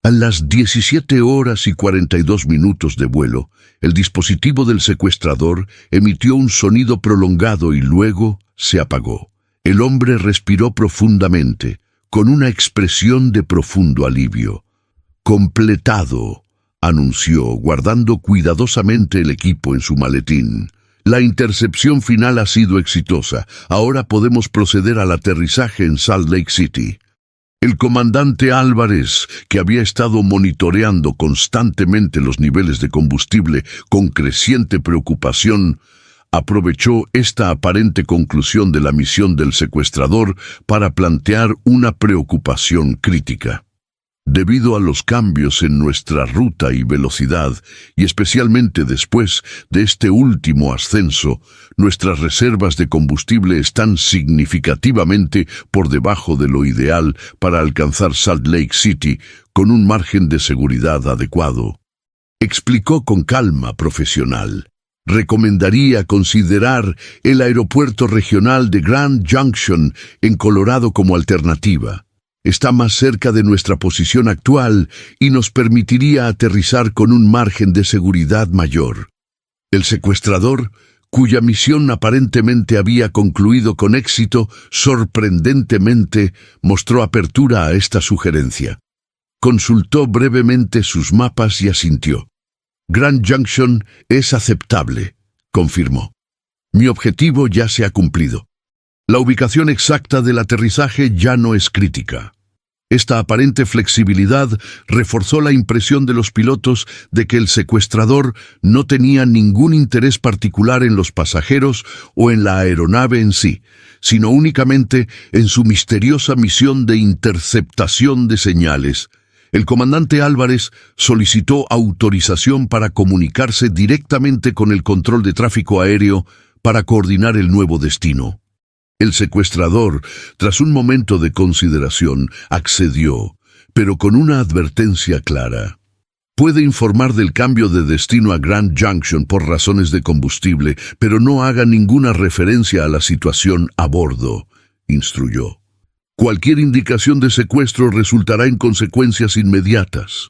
A las 17:42 de vuelo, el dispositivo del secuestrador emitió un sonido prolongado y luego se apagó. El hombre respiró profundamente, con una expresión de profundo alivio. «Completado», anunció, guardando cuidadosamente el equipo en su maletín. «La intercepción final ha sido exitosa. Ahora podemos proceder al aterrizaje en Salt Lake City». El comandante Álvarez, que había estado monitoreando constantemente los niveles de combustible con creciente preocupación, aprovechó esta aparente conclusión de la misión del secuestrador para plantear una preocupación crítica. Debido a los cambios en nuestra ruta y velocidad, y especialmente después de este último ascenso, nuestras reservas de combustible están significativamente por debajo de lo ideal para alcanzar Salt Lake City con un margen de seguridad adecuado. Explicó con calma profesional. Recomendaría considerar el aeropuerto regional de Grand Junction en Colorado como alternativa. Está más cerca de nuestra posición actual y nos permitiría aterrizar con un margen de seguridad mayor. El secuestrador, cuya misión aparentemente había concluido con éxito, sorprendentemente mostró apertura a esta sugerencia. Consultó brevemente sus mapas y asintió. Grand Junction es aceptable, confirmó. Mi objetivo ya se ha cumplido. La ubicación exacta del aterrizaje ya no es crítica. Esta aparente flexibilidad reforzó la impresión de los pilotos de que el secuestrador no tenía ningún interés particular en los pasajeros o en la aeronave en sí, sino únicamente en su misteriosa misión de interceptación de señales. El comandante Álvarez solicitó autorización para comunicarse directamente con el control de tráfico aéreo para coordinar el nuevo destino. El secuestrador, tras un momento de consideración, accedió, pero con una advertencia clara. Puede informar del cambio de destino a Grand Junction por razones de combustible, pero no haga ninguna referencia a la situación a bordo, instruyó. Cualquier indicación de secuestro resultará en consecuencias inmediatas.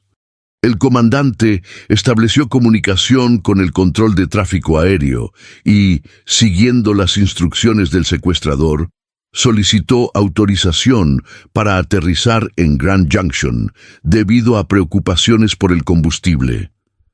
El comandante estableció comunicación con el control de tráfico aéreo y, siguiendo las instrucciones del secuestrador, solicitó autorización para aterrizar en Grand Junction debido a preocupaciones por el combustible.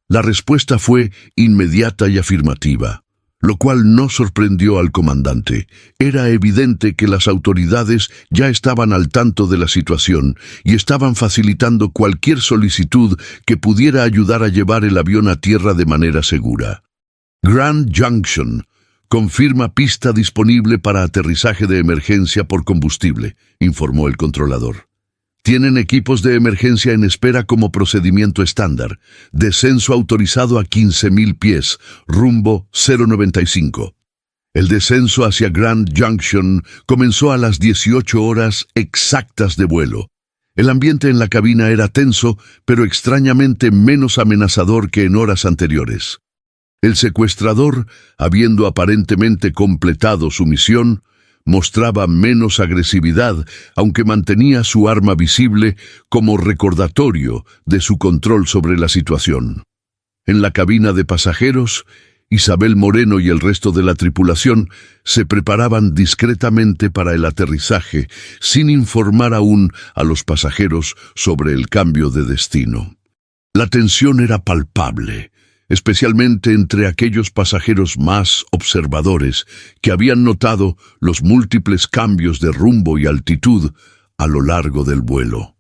La respuesta fue inmediata y afirmativa. lo cual no sorprendió al comandante. Era evidente que las autoridades ya estaban al tanto de la situación y estaban facilitando cualquier solicitud que pudiera ayudar a llevar el avión a tierra de manera segura. Grand Junction confirma pista disponible para aterrizaje de emergencia por combustible, informó el controlador. Tienen equipos de emergencia en espera como procedimiento estándar. Descenso autorizado a 15.000 pies, rumbo 095. El descenso hacia Grand Junction comenzó a las 18 horas exactas de vuelo. El ambiente en la cabina era tenso, pero extrañamente menos amenazador que en horas anteriores. El secuestrador, habiendo aparentemente completado su misión, mostraba menos agresividad, aunque mantenía su arma visible como recordatorio de su control sobre la situación. En la cabina de pasajeros, Isabel Moreno y el resto de la tripulación se preparaban discretamente para el aterrizaje, sin informar aún a los pasajeros sobre el cambio de destino. La tensión era palpable, especialmente entre aquellos pasajeros más observadores que habían notado los múltiples cambios de rumbo y altitud a lo largo del vuelo.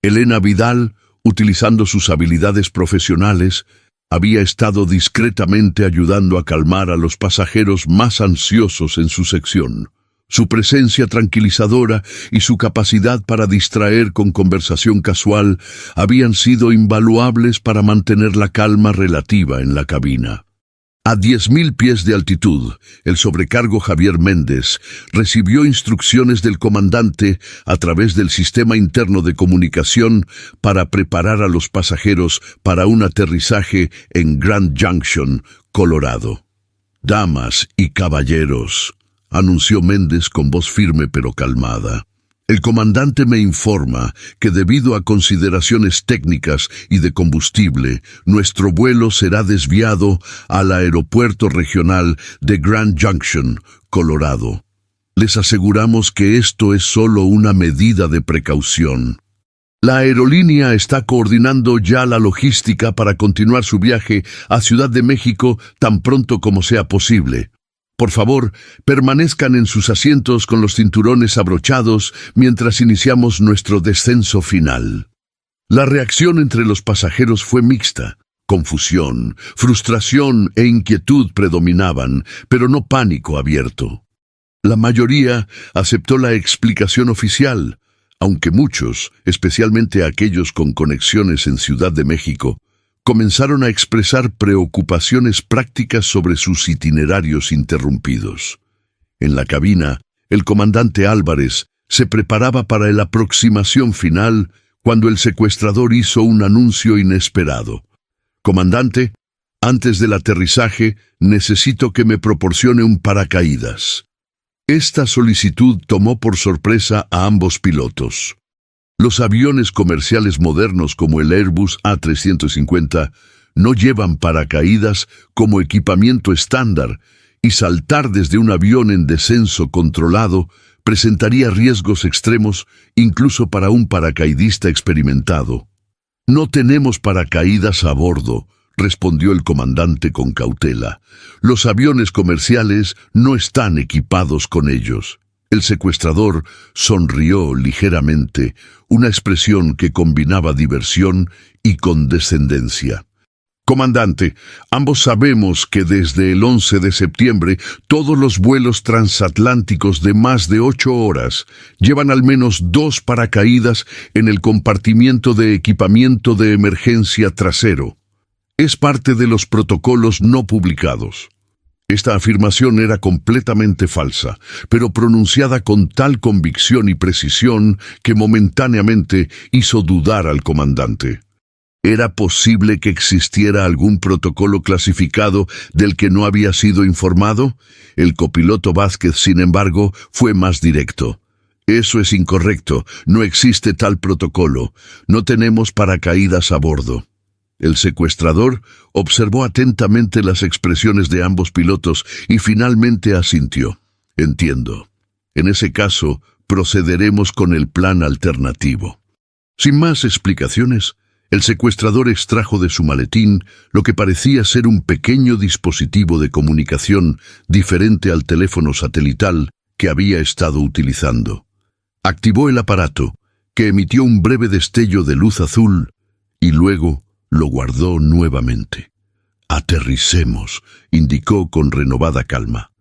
Elena Vidal, utilizando sus habilidades profesionales, había estado discretamente ayudando a calmar a los pasajeros más ansiosos en su sección. Su presencia tranquilizadora y su capacidad para distraer con conversación casual habían sido invaluables para mantener la calma relativa en la cabina. A 10.000 pies de altitud, el sobrecargo Javier Méndez recibió instrucciones del comandante a través del sistema interno de comunicación para preparar a los pasajeros para un aterrizaje en Grand Junction, Colorado. «Damas y caballeros», anunció Méndez con voz firme pero calmada. «El comandante me informa que debido a consideraciones técnicas y de combustible, nuestro vuelo será desviado al aeropuerto regional de Grand Junction, Colorado. Les aseguramos que esto es solo una medida de precaución. La aerolínea está coordinando ya la logística para continuar su viaje a Ciudad de México tan pronto como sea posible. Por favor, permanezcan en sus asientos con los cinturones abrochados mientras iniciamos nuestro descenso final». La reacción entre los pasajeros fue mixta. Confusión, frustración e inquietud predominaban, pero no pánico abierto. La mayoría aceptó la explicación oficial, aunque muchos, especialmente aquellos con conexiones en Ciudad de México, comenzaron a expresar preocupaciones prácticas sobre sus itinerarios interrumpidos. En la cabina, el comandante Álvarez se preparaba para la aproximación final cuando el secuestrador hizo un anuncio inesperado. «Comandante, antes del aterrizaje necesito que me proporcione un paracaídas». Esta solicitud tomó por sorpresa a ambos pilotos. Los aviones comerciales modernos como el Airbus A350 no llevan paracaídas como equipamiento estándar y saltar desde un avión en descenso controlado presentaría riesgos extremos incluso para un paracaidista experimentado. «No tenemos paracaídas a bordo», respondió el comandante con cautela. «Los aviones comerciales no están equipados con ellos». El secuestrador sonrió ligeramente, una expresión que combinaba diversión y condescendencia. «Comandante, ambos sabemos que desde el 11 de septiembre todos los vuelos transatlánticos de más de 8 horas llevan al menos 2 paracaídas en el compartimiento de equipamiento de emergencia trasero. Es parte de los protocolos no publicados». Esta afirmación era completamente falsa, pero pronunciada con tal convicción y precisión que momentáneamente hizo dudar al comandante. ¿Era posible que existiera algún protocolo clasificado del que no había sido informado? El copiloto Vázquez, sin embargo, fue más directo. «Eso es incorrecto, no existe tal protocolo, no tenemos paracaídas a bordo». El secuestrador observó atentamente las expresiones de ambos pilotos y finalmente asintió. «Entiendo. En ese caso, procederemos con el plan alternativo». Sin más explicaciones, El secuestrador extrajo de su maletín lo que parecía ser un pequeño dispositivo de comunicación diferente al teléfono satelital que había estado utilizando. Activó el aparato, que emitió un breve destello de luz azul, y luego lo guardó nuevamente. «Aterricemos», indicó con renovada calma.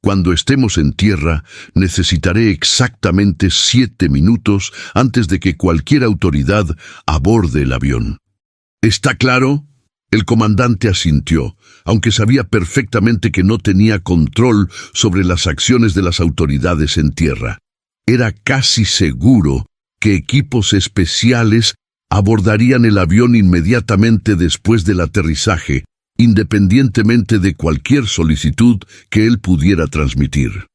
«Cuando estemos en tierra, necesitaré exactamente 7 minutos antes de que cualquier autoridad aborde el avión». «¿Está claro?» El comandante asintió, aunque sabía perfectamente que no tenía control sobre las acciones de las autoridades en tierra. Era casi seguro que equipos especiales abordarían el avión inmediatamente después del aterrizaje, independientemente de cualquier solicitud que él pudiera transmitir.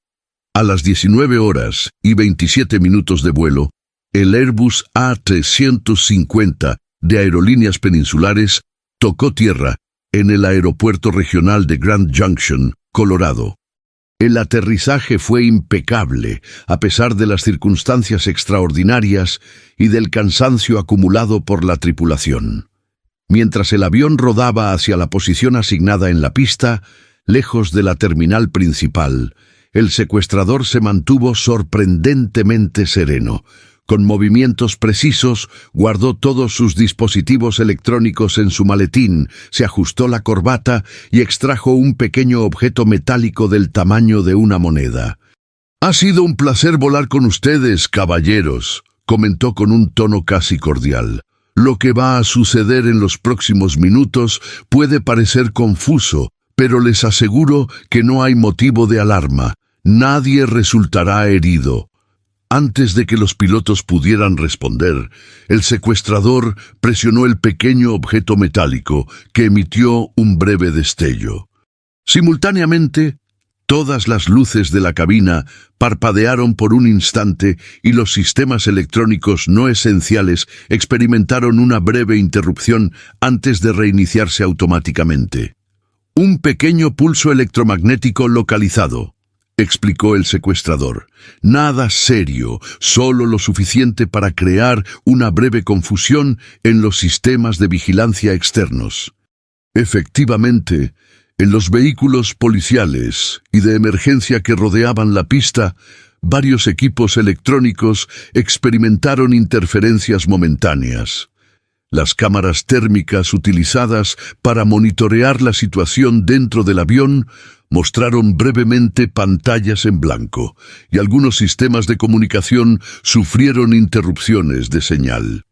A las 19:27 de vuelo, el Airbus A350 de Aerolíneas Peninsulares tocó tierra en el aeropuerto regional de Grand Junction, Colorado. El aterrizaje fue impecable, a pesar de las circunstancias extraordinarias y del cansancio acumulado por la tripulación. Mientras el avión rodaba hacia la posición asignada en la pista, lejos de la terminal principal, el secuestrador se mantuvo sorprendentemente sereno. Con movimientos precisos, guardó todos sus dispositivos electrónicos en su maletín, se ajustó la corbata y extrajo un pequeño objeto metálico del tamaño de una moneda. «Ha sido un placer volar con ustedes, caballeros», comentó con un tono casi cordial. «Lo que va a suceder en los próximos minutos puede parecer confuso, pero les aseguro que no hay motivo de alarma. Nadie resultará herido». Antes de que los pilotos pudieran responder, el secuestrador presionó el pequeño objeto metálico que emitió un breve destello. Simultáneamente, todas las luces de la cabina parpadearon por un instante y los sistemas electrónicos no esenciales experimentaron una breve interrupción antes de reiniciarse automáticamente. «Un pequeño pulso electromagnético localizado», explicó el secuestrador. «Nada serio, solo lo suficiente para crear una breve confusión en los sistemas de vigilancia externos». Efectivamente, en los vehículos policiales y de emergencia que rodeaban la pista, varios equipos electrónicos experimentaron interferencias momentáneas. Las cámaras térmicas utilizadas para monitorear la situación dentro del avión mostraron brevemente pantallas en blanco, y algunos sistemas de comunicación sufrieron interrupciones de señal.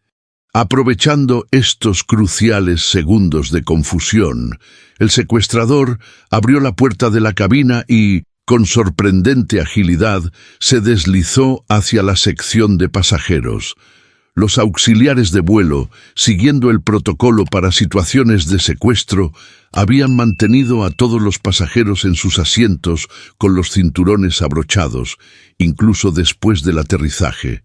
Aprovechando estos cruciales segundos de confusión, el secuestrador abrió la puerta de la cabina y, con sorprendente agilidad, se deslizó hacia la sección de pasajeros. Los auxiliares de vuelo, siguiendo el protocolo para situaciones de secuestro, habían mantenido a todos los pasajeros en sus asientos con los cinturones abrochados, incluso después del aterrizaje.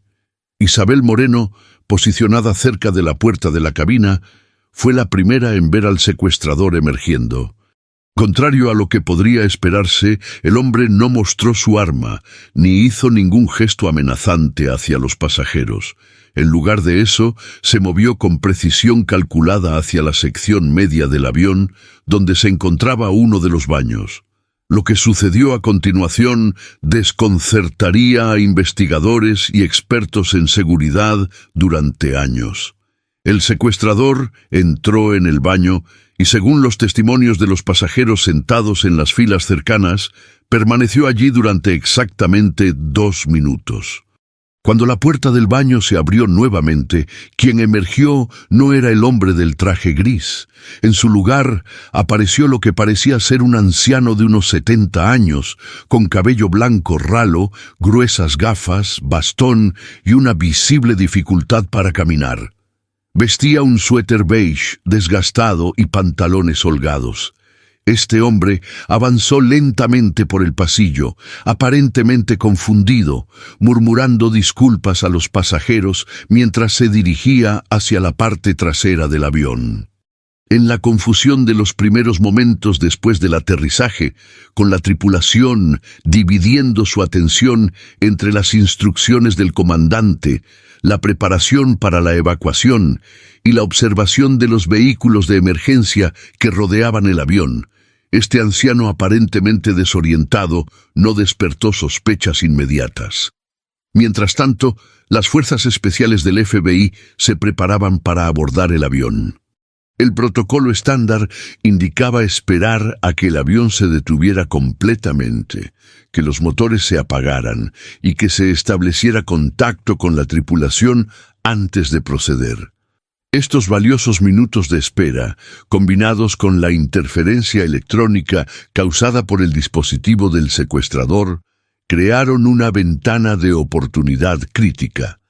Isabel Moreno, posicionada cerca de la puerta de la cabina, fue la primera en ver al secuestrador emergiendo. Contrario a lo que podría esperarse, el hombre no mostró su arma, ni hizo ningún gesto amenazante hacia los pasajeros. En lugar de eso, se movió con precisión calculada hacia la sección media del avión, donde se encontraba uno de los baños. Lo que sucedió a continuación desconcertaría a investigadores y expertos en seguridad durante años. El secuestrador entró en el baño y, según los testimonios de los pasajeros sentados en las filas cercanas, permaneció allí durante exactamente 2 minutos. Cuando la puerta del baño se abrió nuevamente, quien emergió no era el hombre del traje gris. En su lugar apareció lo que parecía ser un anciano de unos 70 años, con cabello blanco ralo, gruesas gafas, bastón y una visible dificultad para caminar. Vestía un suéter beige, desgastado y pantalones holgados. Este hombre avanzó lentamente por el pasillo, aparentemente confundido, murmurando disculpas a los pasajeros mientras se dirigía hacia la parte trasera del avión. En la confusión de los primeros momentos después del aterrizaje, con la tripulación dividiendo su atención entre las instrucciones del comandante, la preparación para la evacuación y la observación de los vehículos de emergencia que rodeaban el avión, este anciano aparentemente desorientado no despertó sospechas inmediatas. Mientras tanto, las fuerzas especiales del FBI se preparaban para abordar el avión. El protocolo estándar indicaba esperar a que el avión se detuviera completamente, que los motores se apagaran y que se estableciera contacto con la tripulación antes de proceder. Estos valiosos minutos de espera, combinados con la interferencia electrónica causada por el dispositivo del secuestrador, crearon una ventana de oportunidad crítica.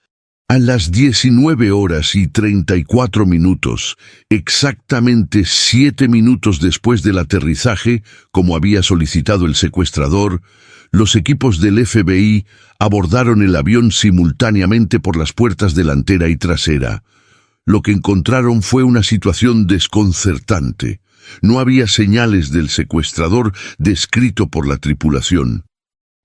A las 19:34, exactamente 7 minutos después del aterrizaje, como había solicitado el secuestrador, los equipos del FBI abordaron el avión simultáneamente por las puertas delantera y trasera. Lo que encontraron fue una situación desconcertante. No había señales del secuestrador descrito por la tripulación.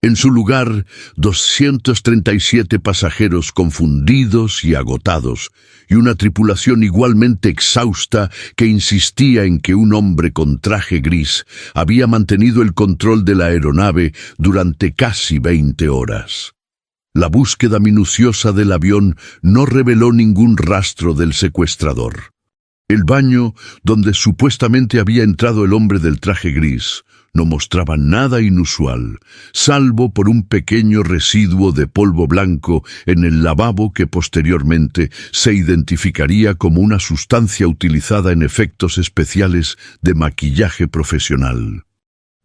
En su lugar, 237 pasajeros confundidos y agotados, y una tripulación igualmente exhausta que insistía en que un hombre con traje gris había mantenido el control de la aeronave durante casi 20 horas. La búsqueda minuciosa del avión no reveló ningún rastro del secuestrador. El baño donde supuestamente había entrado el hombre del traje gris no mostraba nada inusual, salvo por un pequeño residuo de polvo blanco en el lavabo que posteriormente se identificaría como una sustancia utilizada en efectos especiales de maquillaje profesional.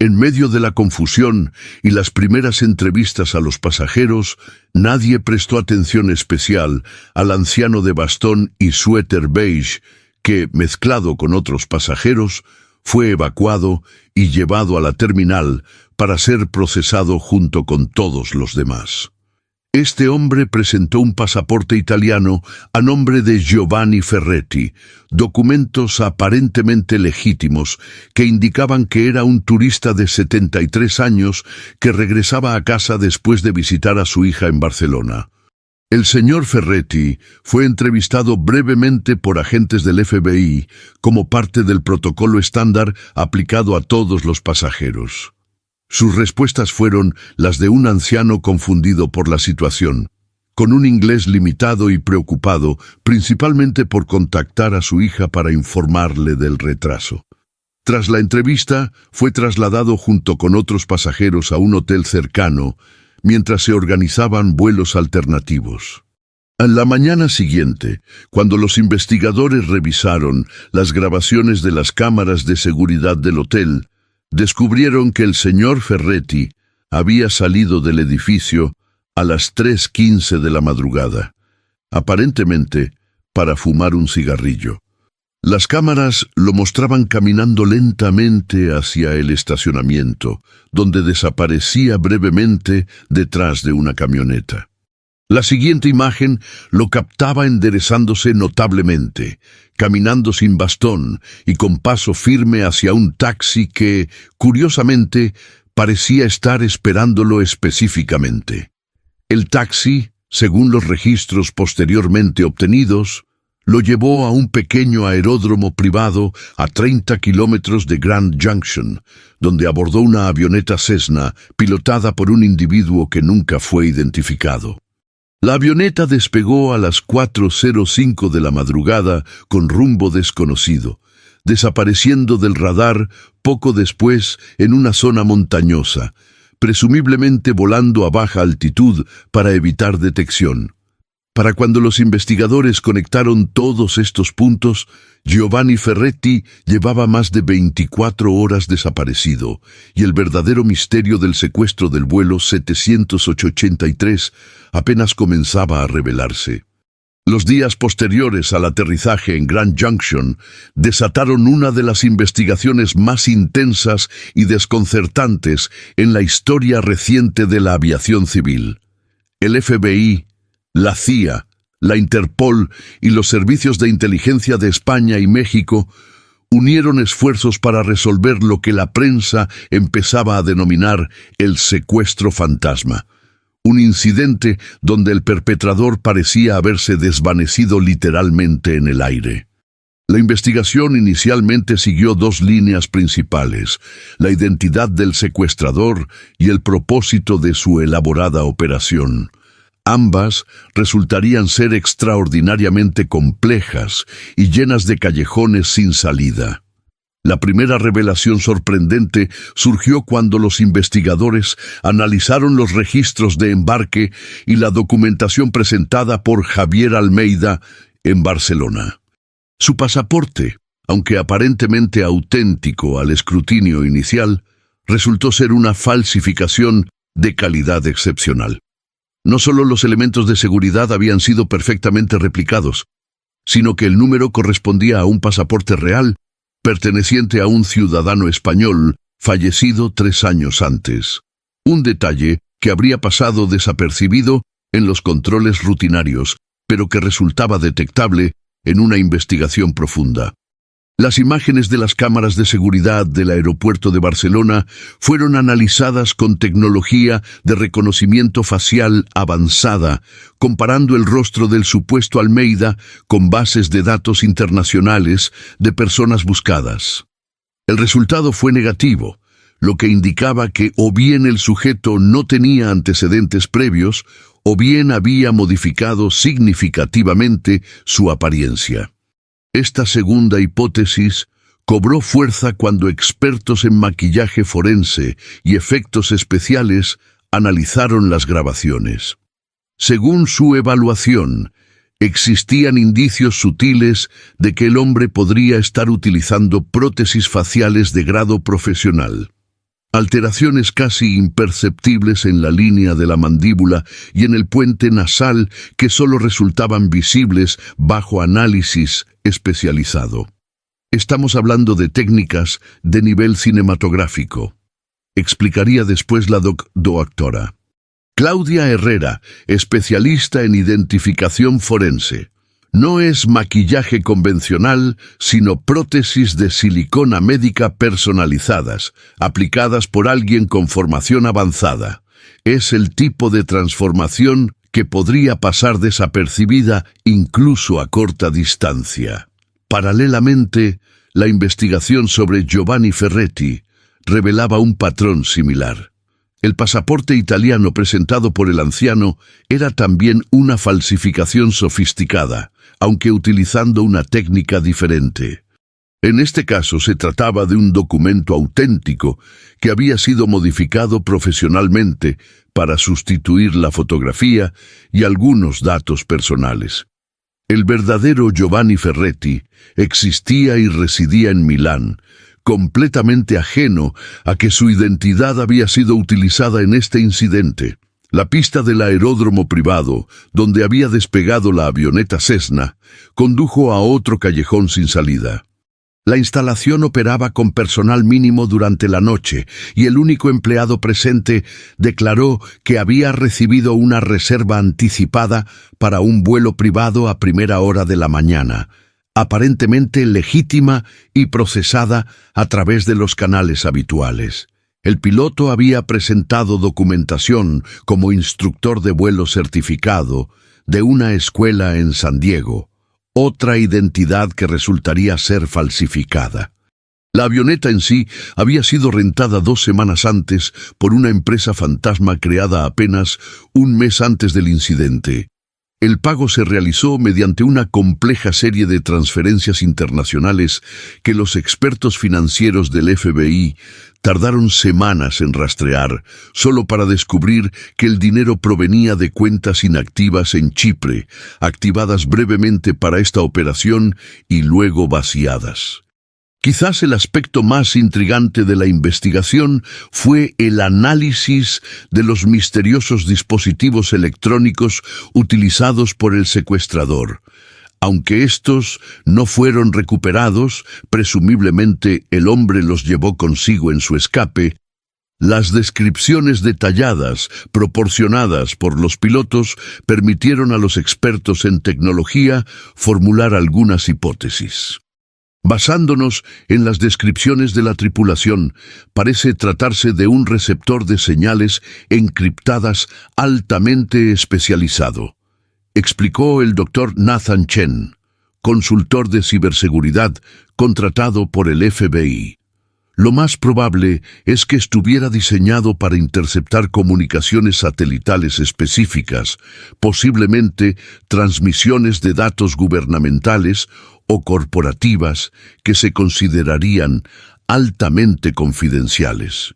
En medio de la confusión y las primeras entrevistas a los pasajeros, nadie prestó atención especial al anciano de bastón y suéter beige que, mezclado con otros pasajeros, fue evacuado y llevado a la terminal para ser procesado junto con todos los demás. Este hombre presentó un pasaporte italiano a nombre de Giovanni Ferretti, documentos aparentemente legítimos que indicaban que era un turista de 73 años que regresaba a casa después de visitar a su hija en Barcelona. El señor Ferretti fue entrevistado brevemente por agentes del FBI como parte del protocolo estándar aplicado a todos los pasajeros. Sus respuestas fueron las de un anciano confundido por la situación, con un inglés limitado y preocupado, principalmente por contactar a su hija para informarle del retraso. Tras la entrevista, fue trasladado junto con otros pasajeros a un hotel cercano, mientras se organizaban vuelos alternativos. A la mañana siguiente, cuando los investigadores revisaron las grabaciones de las cámaras de seguridad del hotel, descubrieron que el señor Ferretti había salido del edificio a las 3:15 de la madrugada, aparentemente para fumar un cigarrillo. Las cámaras lo mostraban caminando lentamente hacia el estacionamiento, donde desaparecía brevemente detrás de una camioneta. La siguiente imagen lo captaba enderezándose notablemente, caminando sin bastón y con paso firme hacia un taxi que, curiosamente, parecía estar esperándolo específicamente. El taxi, según los registros posteriormente obtenidos, lo llevó a un pequeño aeródromo privado a 30 kilómetros de Grand Junction, donde abordó una avioneta Cessna pilotada por un individuo que nunca fue identificado. La avioneta despegó a las 4:05 de la madrugada con rumbo desconocido, desapareciendo del radar poco después en una zona montañosa, presumiblemente volando a baja altitud para evitar detección. Para cuando los investigadores conectaron todos estos puntos, Giovanni Ferretti llevaba más de 24 horas desaparecido, y el verdadero misterio del secuestro del vuelo 783 apenas comenzaba a revelarse. Los días posteriores al aterrizaje en Grand Junction desataron una de las investigaciones más intensas y desconcertantes en la historia reciente de la aviación civil. El FBI, la CIA, la Interpol y los servicios de inteligencia de España y México unieron esfuerzos para resolver lo que la prensa empezaba a denominar el secuestro fantasma. Un incidente donde el perpetrador parecía haberse desvanecido literalmente en el aire. La investigación inicialmente siguió dos líneas principales: la identidad del secuestrador y el propósito de su elaborada operación. Ambas resultarían ser extraordinariamente complejas y llenas de callejones sin salida. La primera revelación sorprendente surgió cuando los investigadores analizaron los registros de embarque y la documentación presentada por Javier Almeida en Barcelona. Su pasaporte, aunque aparentemente auténtico al escrutinio inicial, resultó ser una falsificación de calidad excepcional. No solo los elementos de seguridad habían sido perfectamente replicados, sino que el número correspondía a un pasaporte real, perteneciente a un ciudadano español fallecido 3 años antes. Un detalle que habría pasado desapercibido en los controles rutinarios, pero que resultaba detectable en una investigación profunda. Las imágenes de las cámaras de seguridad del aeropuerto de Barcelona fueron analizadas con tecnología de reconocimiento facial avanzada, comparando el rostro del supuesto Almeida con bases de datos internacionales de personas buscadas. El resultado fue negativo, lo que indicaba que o bien el sujeto no tenía antecedentes previos, o bien había modificado significativamente su apariencia. Esta segunda hipótesis cobró fuerza cuando expertos en maquillaje forense y efectos especiales analizaron las grabaciones. Según su evaluación, existían indicios sutiles de que el hombre podría estar utilizando prótesis faciales de grado profesional. Alteraciones casi imperceptibles en la línea de la mandíbula y en el puente nasal que solo resultaban visibles bajo análisis especializado. Estamos hablando de técnicas de nivel cinematográfico, explicaría después la doctora Claudia Herrera, especialista en identificación forense. No es maquillaje convencional, sino prótesis de silicona médica personalizadas, aplicadas por alguien con formación avanzada. Es el tipo de transformación que podría pasar desapercibida incluso a corta distancia. Paralelamente, la investigación sobre Giovanni Ferretti revelaba un patrón similar. El pasaporte italiano presentado por el anciano era también una falsificación sofisticada, aunque utilizando una técnica diferente. En este caso se trataba de un documento auténtico que había sido modificado profesionalmente para sustituir la fotografía y algunos datos personales. El verdadero Giovanni Ferretti existía y residía en Milán, completamente ajeno a que su identidad había sido utilizada en este incidente. La pista del aeródromo privado, donde había despegado la avioneta Cessna, condujo a otro callejón sin salida. La instalación operaba con personal mínimo durante la noche y el único empleado presente declaró que había recibido una reserva anticipada para un vuelo privado a primera hora de la mañana, aparentemente legítima y procesada a través de los canales habituales. El piloto había presentado documentación como instructor de vuelo certificado de una escuela en San Diego, otra identidad que resultaría ser falsificada. La avioneta en sí había sido rentada 2 semanas antes por una empresa fantasma creada apenas un mes antes del incidente. El pago se realizó mediante una compleja serie de transferencias internacionales que los expertos financieros del FBI tardaron semanas en rastrear, solo para descubrir que el dinero provenía de cuentas inactivas en Chipre, activadas brevemente para esta operación y luego vaciadas. Quizás el aspecto más intrigante de la investigación fue el análisis de los misteriosos dispositivos electrónicos utilizados por el secuestrador. Aunque estos no fueron recuperados, presumiblemente el hombre los llevó consigo en su escape, las descripciones detalladas proporcionadas por los pilotos permitieron a los expertos en tecnología formular algunas hipótesis. Basándonos en las descripciones de la tripulación, parece tratarse de un receptor de señales encriptadas altamente especializado, explicó el Dr. Nathan Chen, consultor de ciberseguridad contratado por el FBI. Lo más probable es que estuviera diseñado para interceptar comunicaciones satelitales específicas, posiblemente transmisiones de datos gubernamentales o corporativas que se considerarían altamente confidenciales.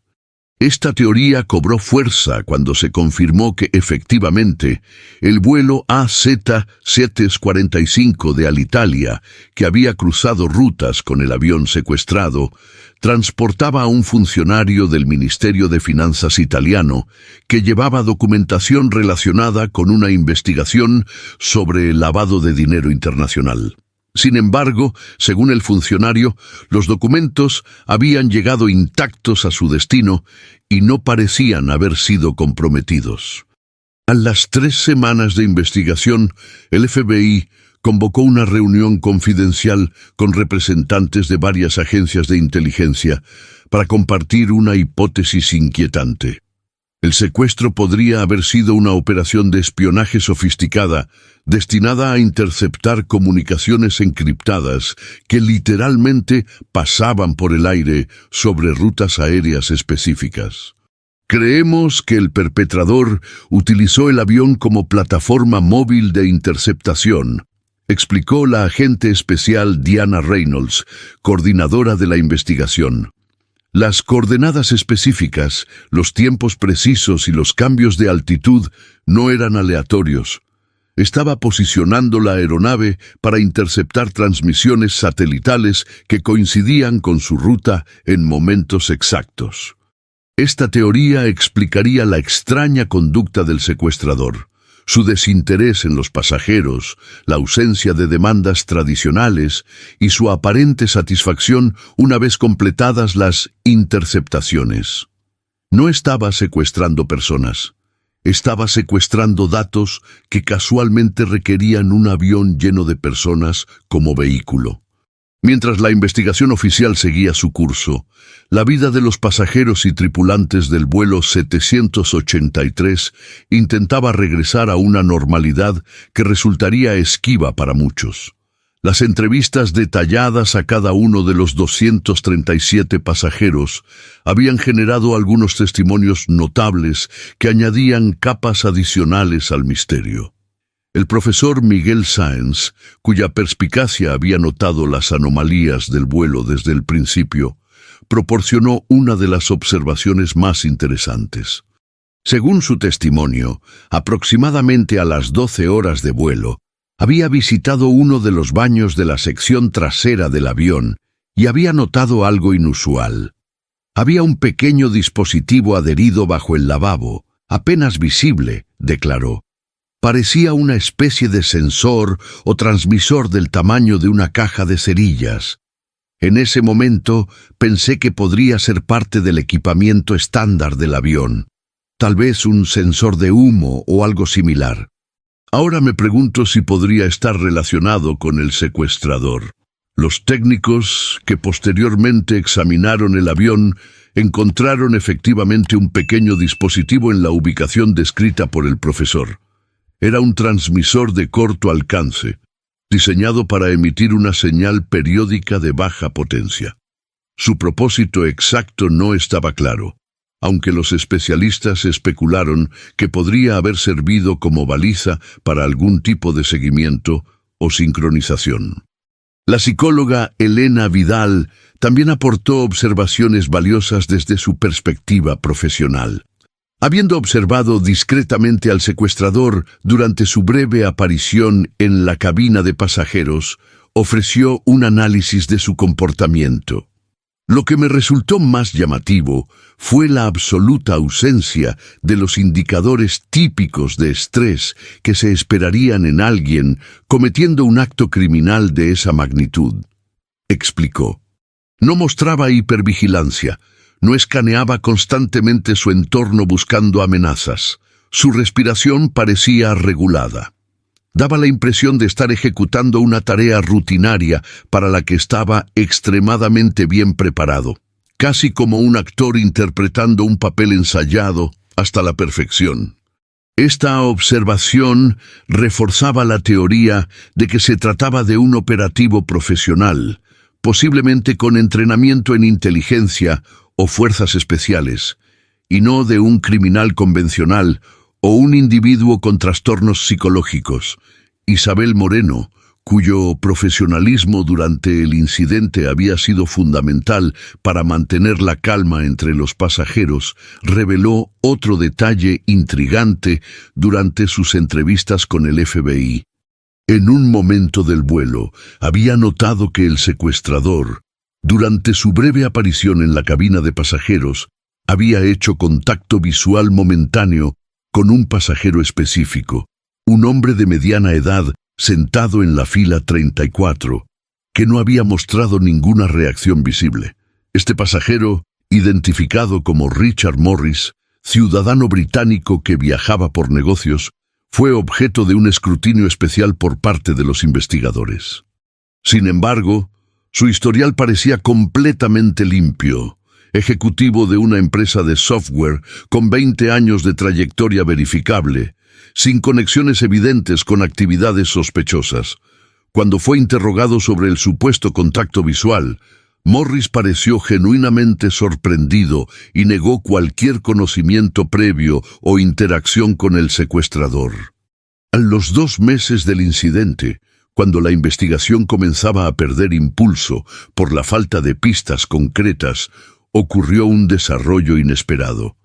Esta teoría cobró fuerza cuando se confirmó que efectivamente el vuelo AZ-745 de Alitalia, que había cruzado rutas con el avión secuestrado, transportaba a un funcionario del Ministerio de Finanzas italiano que llevaba documentación relacionada con una investigación sobre el lavado de dinero internacional. Sin embargo, según el funcionario, los documentos habían llegado intactos a su destino y no parecían haber sido comprometidos. A las 3 semanas de investigación, el FBI convocó una reunión confidencial con representantes de varias agencias de inteligencia para compartir una hipótesis inquietante. El secuestro podría haber sido una operación de espionaje sofisticada destinada a interceptar comunicaciones encriptadas que literalmente pasaban por el aire sobre rutas aéreas específicas. Creemos que el perpetrador utilizó el avión como plataforma móvil de interceptación, explicó la agente especial Diana Reynolds, coordinadora de la investigación. Las coordenadas específicas, los tiempos precisos y los cambios de altitud no eran aleatorios. Estaba posicionando la aeronave para interceptar transmisiones satelitales que coincidían con su ruta en momentos exactos. Esta teoría explicaría la extraña conducta del secuestrador, su desinterés en los pasajeros, la ausencia de demandas tradicionales y su aparente satisfacción una vez completadas las interceptaciones. No estaba secuestrando personas. Estaba secuestrando datos que casualmente requerían un avión lleno de personas como vehículo. Mientras la investigación oficial seguía su curso, la vida de los pasajeros y tripulantes del vuelo 783 intentaba regresar a una normalidad que resultaría esquiva para muchos. Las entrevistas detalladas a cada uno de los 237 pasajeros habían generado algunos testimonios notables que añadían capas adicionales al misterio. El profesor Miguel Sáenz, cuya perspicacia había notado las anomalías del vuelo desde el principio, proporcionó una de las observaciones más interesantes. Según su testimonio, aproximadamente a las 12 horas de vuelo, había visitado uno de los baños de la sección trasera del avión y había notado algo inusual. Había un pequeño dispositivo adherido bajo el lavabo, apenas visible, declaró. Parecía una especie de sensor o transmisor del tamaño de una caja de cerillas. En ese momento pensé que podría ser parte del equipamiento estándar del avión, tal vez un sensor de humo o algo similar. Ahora me pregunto si podría estar relacionado con el secuestrador. Los técnicos que posteriormente examinaron el avión encontraron efectivamente un pequeño dispositivo en la ubicación descrita por el profesor. Era un transmisor de corto alcance, diseñado para emitir una señal periódica de baja potencia. Su propósito exacto no estaba claro, aunque los especialistas especularon que podría haber servido como baliza para algún tipo de seguimiento o sincronización. La psicóloga Elena Vidal también aportó observaciones valiosas desde su perspectiva profesional. Habiendo observado discretamente al secuestrador durante su breve aparición en la cabina de pasajeros, ofreció un análisis de su comportamiento. Lo que me resultó más llamativo fue la absoluta ausencia de los indicadores típicos de estrés que se esperarían en alguien cometiendo un acto criminal de esa magnitud. Explicó. No mostraba hipervigilancia, no escaneaba constantemente su entorno buscando amenazas. Su respiración parecía regulada. Daba la impresión de estar ejecutando una tarea rutinaria para la que estaba extremadamente bien preparado, casi como un actor interpretando un papel ensayado hasta la perfección. Esta observación reforzaba la teoría de que se trataba de un operativo profesional, posiblemente con entrenamiento en inteligencia o fuerzas especiales, y no de un criminal convencional o un individuo con trastornos psicológicos. Isabel Moreno, cuyo profesionalismo durante el incidente había sido fundamental para mantener la calma entre los pasajeros, reveló otro detalle intrigante durante sus entrevistas con el FBI. En un momento del vuelo, había notado que el secuestrador, durante su breve aparición en la cabina de pasajeros, había hecho contacto visual momentáneo con un pasajero específico, un hombre de mediana edad sentado en la fila 34, que no había mostrado ninguna reacción visible. Este pasajero, identificado como Richard Morris, ciudadano británico que viajaba por negocios, fue objeto de un escrutinio especial por parte de los investigadores. Sin embargo, su historial parecía completamente limpio. Ejecutivo de una empresa de software con 20 años de trayectoria verificable, sin conexiones evidentes con actividades sospechosas. Cuando fue interrogado sobre el supuesto contacto visual, Morris pareció genuinamente sorprendido y negó cualquier conocimiento previo o interacción con el secuestrador. A los 2 meses del incidente, cuando la investigación comenzaba a perder impulso por la falta de pistas concretas, ocurrió un desarrollo inesperado.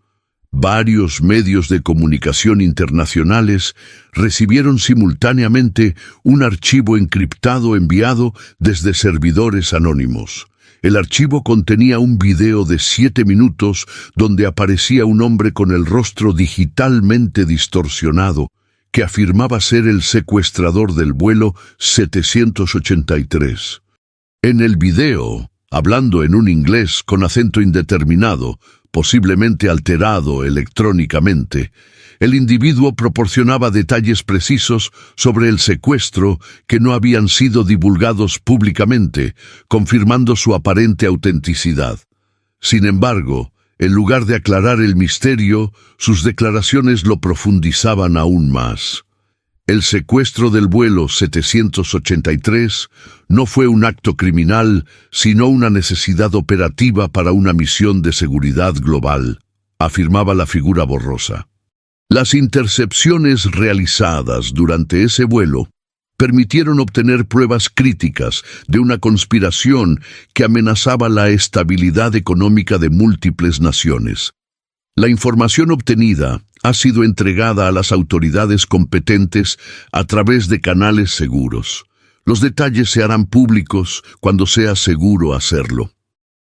Varios medios de comunicación internacionales recibieron simultáneamente un archivo encriptado enviado desde servidores anónimos. El archivo contenía un video de 7 minutos donde aparecía un hombre con el rostro digitalmente distorsionado que afirmaba ser el secuestrador del vuelo 783. En el video, hablando en un inglés con acento indeterminado, posiblemente alterado electrónicamente, el individuo proporcionaba detalles precisos sobre el secuestro que no habían sido divulgados públicamente, confirmando su aparente autenticidad. Sin embargo, en lugar de aclarar el misterio, sus declaraciones lo profundizaban aún más. El secuestro del vuelo 783 no fue un acto criminal, sino una necesidad operativa para una misión de seguridad global, afirmaba la figura borrosa. Las intercepciones realizadas durante ese vuelo permitieron obtener pruebas críticas de una conspiración que amenazaba la estabilidad económica de múltiples naciones. La información obtenida ha sido entregada a las autoridades competentes a través de canales seguros. Los detalles se harán públicos cuando sea seguro hacerlo.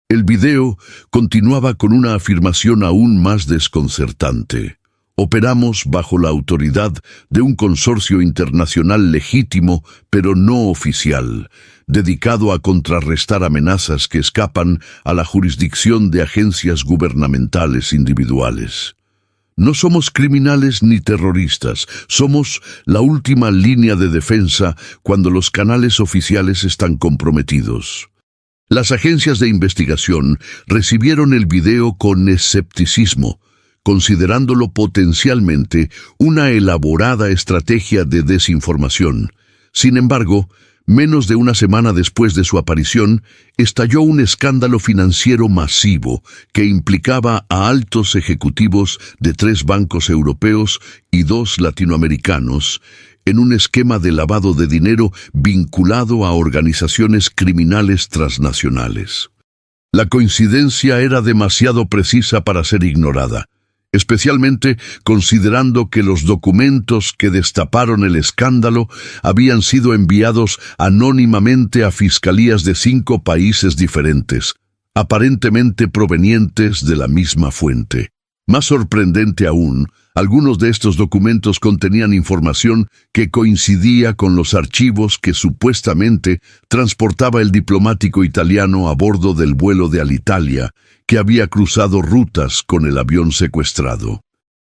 El video continuaba con una afirmación aún más desconcertante. Operamos bajo la autoridad de un consorcio internacional legítimo, pero no oficial, dedicado a contrarrestar amenazas que escapan a la jurisdicción de agencias gubernamentales individuales. No somos criminales ni terroristas, somos la última línea de defensa cuando los canales oficiales están comprometidos. Las agencias de investigación recibieron el video con escepticismo, considerándolo potencialmente una elaborada estrategia de desinformación. Sin embargo, menos de una semana después de su aparición, estalló un escándalo financiero masivo que implicaba a altos ejecutivos de 3 bancos europeos y 2 latinoamericanos en un esquema de lavado de dinero vinculado a organizaciones criminales transnacionales. La coincidencia era demasiado precisa para ser ignorada, especialmente considerando que los documentos que destaparon el escándalo habían sido enviados anónimamente a fiscalías de 5 países diferentes, aparentemente provenientes de la misma fuente. Más sorprendente aún, algunos de estos documentos contenían información que coincidía con los archivos que supuestamente transportaba el diplomático italiano a bordo del vuelo de Alitalia, que había cruzado rutas con el avión secuestrado.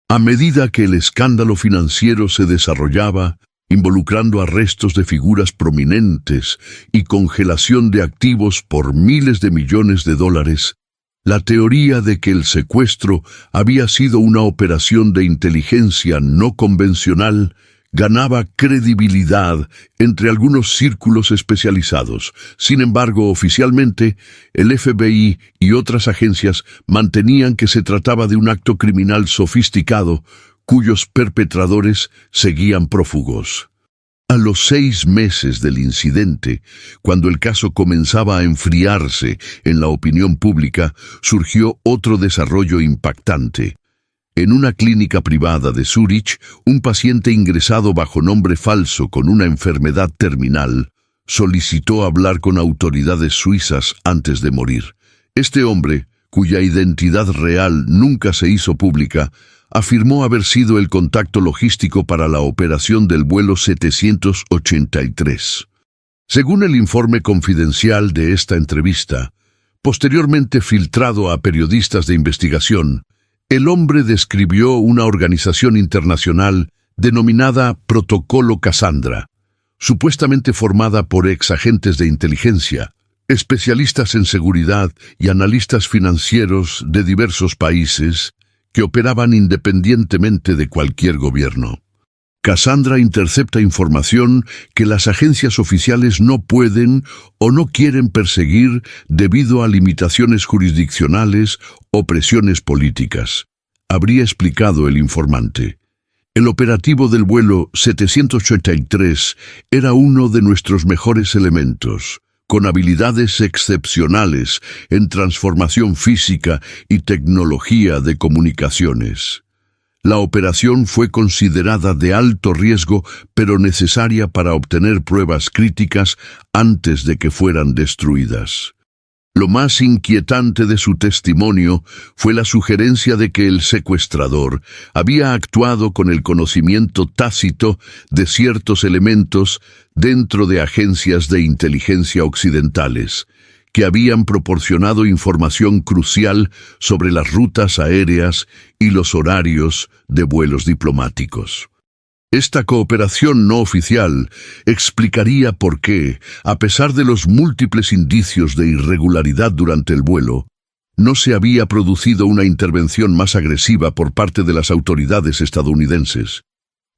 A medida que el escándalo financiero se desarrollaba, involucrando arrestos de figuras prominentes y congelación de activos por miles de millones de dólares, la teoría de que el secuestro había sido una operación de inteligencia no convencional ganaba credibilidad entre algunos círculos especializados. Sin embargo, oficialmente, el FBI y otras agencias mantenían que se trataba de un acto criminal sofisticado cuyos perpetradores seguían prófugos. A los 6 meses del incidente, cuando el caso comenzaba a enfriarse en la opinión pública, surgió otro desarrollo impactante. En una clínica privada de Zúrich, un paciente ingresado bajo nombre falso con una enfermedad terminal solicitó hablar con autoridades suizas antes de morir. Este hombre, cuya identidad real nunca se hizo pública, afirmó haber sido el contacto logístico para la operación del vuelo 783. Según el informe confidencial de esta entrevista, posteriormente filtrado a periodistas de investigación, el hombre describió una organización internacional denominada Protocolo Cassandra, supuestamente formada por exagentes de inteligencia, especialistas en seguridad y analistas financieros de diversos países que operaban independientemente de cualquier gobierno. Cassandra intercepta información que las agencias oficiales no pueden o no quieren perseguir debido a limitaciones jurisdiccionales o presiones políticas. Habría explicado el informante. El operativo del vuelo 783 era uno de nuestros mejores elementos, con habilidades excepcionales en transformación física y tecnología de comunicaciones. La operación fue considerada de alto riesgo, pero necesaria para obtener pruebas críticas antes de que fueran destruidas. Lo más inquietante de su testimonio fue la sugerencia de que el secuestrador había actuado con el conocimiento tácito de ciertos elementos dentro de agencias de inteligencia occidentales, que habían proporcionado información crucial sobre las rutas aéreas y los horarios de vuelos diplomáticos. Esta cooperación no oficial explicaría por qué, a pesar de los múltiples indicios de irregularidad durante el vuelo, no se había producido una intervención más agresiva por parte de las autoridades estadounidenses.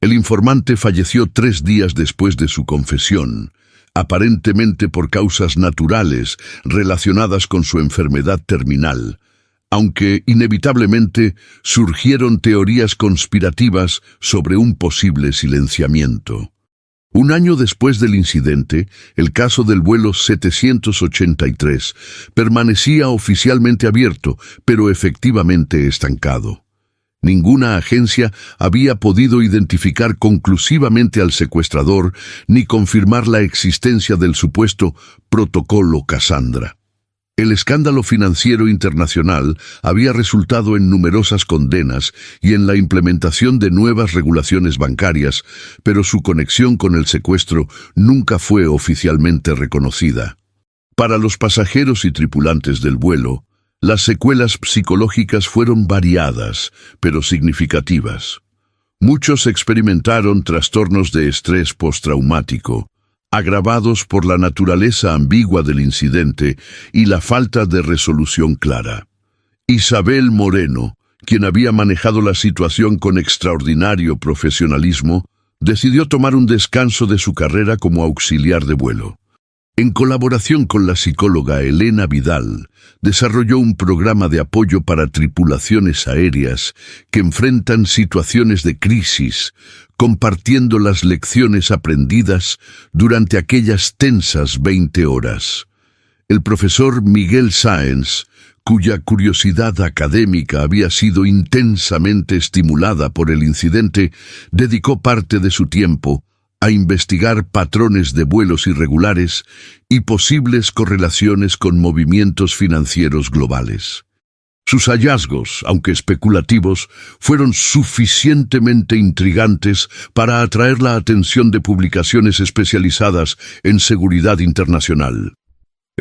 El informante falleció 3 días después de su confesión, aparentemente por causas naturales relacionadas con su enfermedad terminal, aunque inevitablemente surgieron teorías conspirativas sobre un posible silenciamiento. Un año después del incidente, el caso del vuelo 783 permanecía oficialmente abierto, pero efectivamente estancado. Ninguna agencia había podido identificar conclusivamente al secuestrador ni confirmar la existencia del supuesto Protocolo Cassandra. El escándalo financiero internacional había resultado en numerosas condenas y en la implementación de nuevas regulaciones bancarias, pero su conexión con el secuestro nunca fue oficialmente reconocida. Para los pasajeros y tripulantes del vuelo, las secuelas psicológicas fueron variadas, pero significativas. Muchos experimentaron trastornos de estrés postraumático, agravados por la naturaleza ambigua del incidente y la falta de resolución clara. Isabel Moreno, quien había manejado la situación con extraordinario profesionalismo, decidió tomar un descanso de su carrera como auxiliar de vuelo. En colaboración con la psicóloga Elena Vidal, desarrolló un programa de apoyo para tripulaciones aéreas que enfrentan situaciones de crisis, compartiendo las lecciones aprendidas durante aquellas tensas 20 horas. El profesor Miguel Sáenz, cuya curiosidad académica había sido intensamente estimulada por el incidente, dedicó parte de su tiempo a investigar patrones de vuelos irregulares y posibles correlaciones con movimientos financieros globales. Sus hallazgos, aunque especulativos, fueron suficientemente intrigantes para atraer la atención de publicaciones especializadas en seguridad internacional.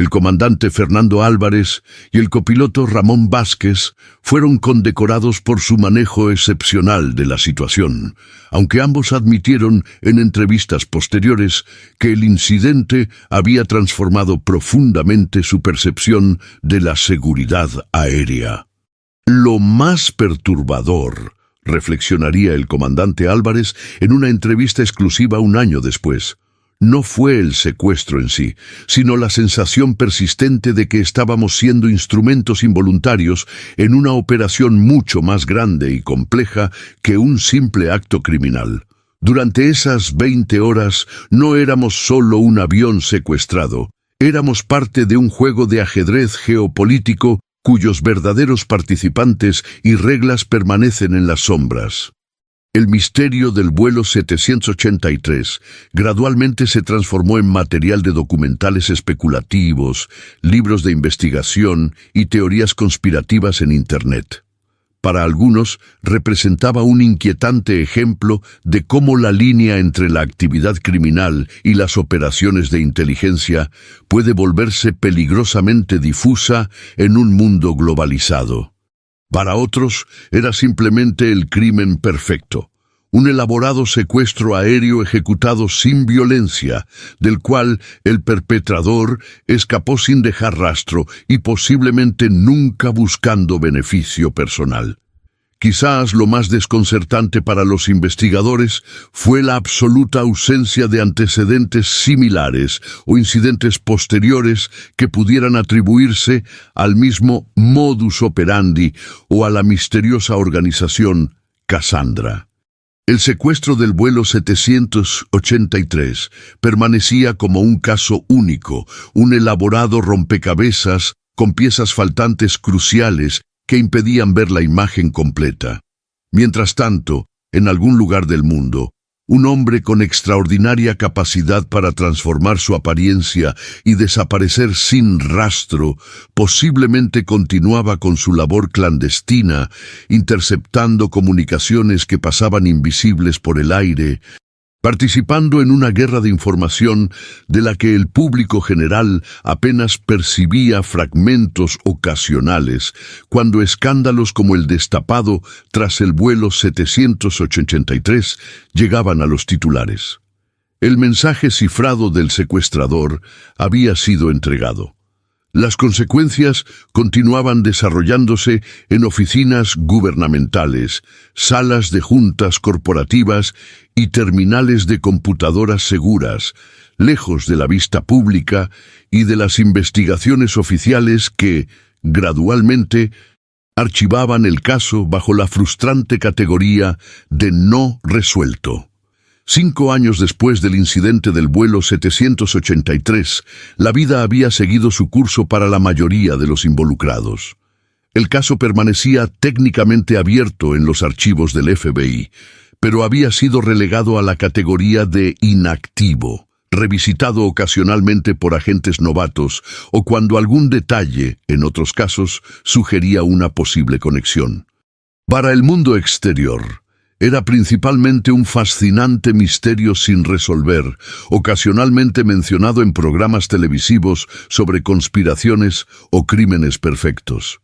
El comandante Fernando Álvarez y el copiloto Ramón Vázquez fueron condecorados por su manejo excepcional de la situación, aunque ambos admitieron en entrevistas posteriores que el incidente había transformado profundamente su percepción de la seguridad aérea. Lo más perturbador, reflexionaría el comandante Álvarez en una entrevista exclusiva un año después, no fue el secuestro en sí, sino la sensación persistente de que estábamos siendo instrumentos involuntarios en una operación mucho más grande y compleja que un simple acto criminal. Durante esas 20 horas no éramos solo un avión secuestrado, éramos parte de un juego de ajedrez geopolítico cuyos verdaderos participantes y reglas permanecen en las sombras. El misterio del vuelo 783 gradualmente se transformó en material de documentales especulativos, libros de investigación y teorías conspirativas en Internet. Para algunos, representaba un inquietante ejemplo de cómo la línea entre la actividad criminal y las operaciones de inteligencia puede volverse peligrosamente difusa en un mundo globalizado. Para otros, era simplemente el crimen perfecto, un elaborado secuestro aéreo ejecutado sin violencia, del cual el perpetrador escapó sin dejar rastro y posiblemente nunca buscando beneficio personal. Quizás lo más desconcertante para los investigadores fue la absoluta ausencia de antecedentes similares o incidentes posteriores que pudieran atribuirse al mismo modus operandi o a la misteriosa organización Cassandra. El secuestro del vuelo 783 permanecía como un caso único, un elaborado rompecabezas con piezas faltantes cruciales que impedían ver la imagen completa. Mientras tanto, en algún lugar del mundo, un hombre con extraordinaria capacidad para transformar su apariencia y desaparecer sin rastro, posiblemente continuaba con su labor clandestina, interceptando comunicaciones que pasaban invisibles por el aire, participando en una guerra de información de la que el público general apenas percibía fragmentos ocasionales, cuando escándalos como el destapado tras el vuelo 783 llegaban a los titulares. El mensaje cifrado del secuestrador había sido entregado. Las consecuencias continuaban desarrollándose en oficinas gubernamentales, salas de juntas corporativas y terminales de computadoras seguras, lejos de la vista pública y de las investigaciones oficiales que, gradualmente, archivaban el caso bajo la frustrante categoría de no resuelto. 5 años después del incidente del vuelo 783, la vida había seguido su curso para la mayoría de los involucrados. El caso permanecía técnicamente abierto en los archivos del FBI, pero había sido relegado a la categoría de inactivo, revisitado ocasionalmente por agentes novatos o cuando algún detalle, en otros casos, sugería una posible conexión. Para el mundo exterior, era principalmente un fascinante misterio sin resolver, ocasionalmente mencionado en programas televisivos sobre conspiraciones o crímenes perfectos.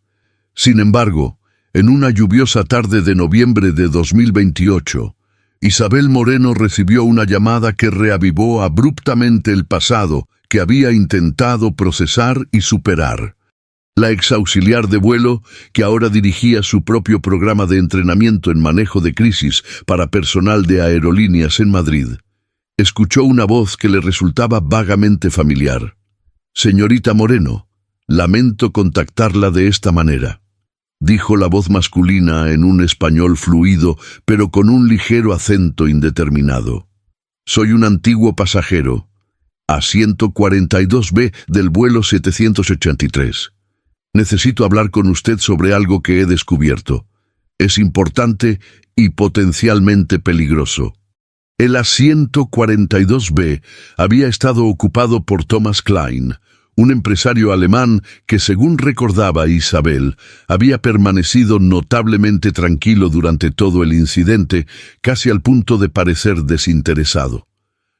Sin embargo, en una lluviosa tarde de noviembre de 2028, Isabel Moreno recibió una llamada que reavivó abruptamente el pasado que había intentado procesar y superar. La exauxiliar de vuelo, que ahora dirigía su propio programa de entrenamiento en manejo de crisis para personal de aerolíneas en Madrid, escuchó una voz que le resultaba vagamente familiar. «Señorita Moreno, lamento contactarla de esta manera», dijo la voz masculina en un español fluido, pero con un ligero acento indeterminado. «Soy un antiguo pasajero, asiento 42B del vuelo 783. Necesito hablar con usted sobre algo que he descubierto. Es importante y potencialmente peligroso». El asiento 42B había estado ocupado por Thomas Klein, un empresario alemán que, según recordaba Isabel, había permanecido notablemente tranquilo durante todo el incidente, casi al punto de parecer desinteresado.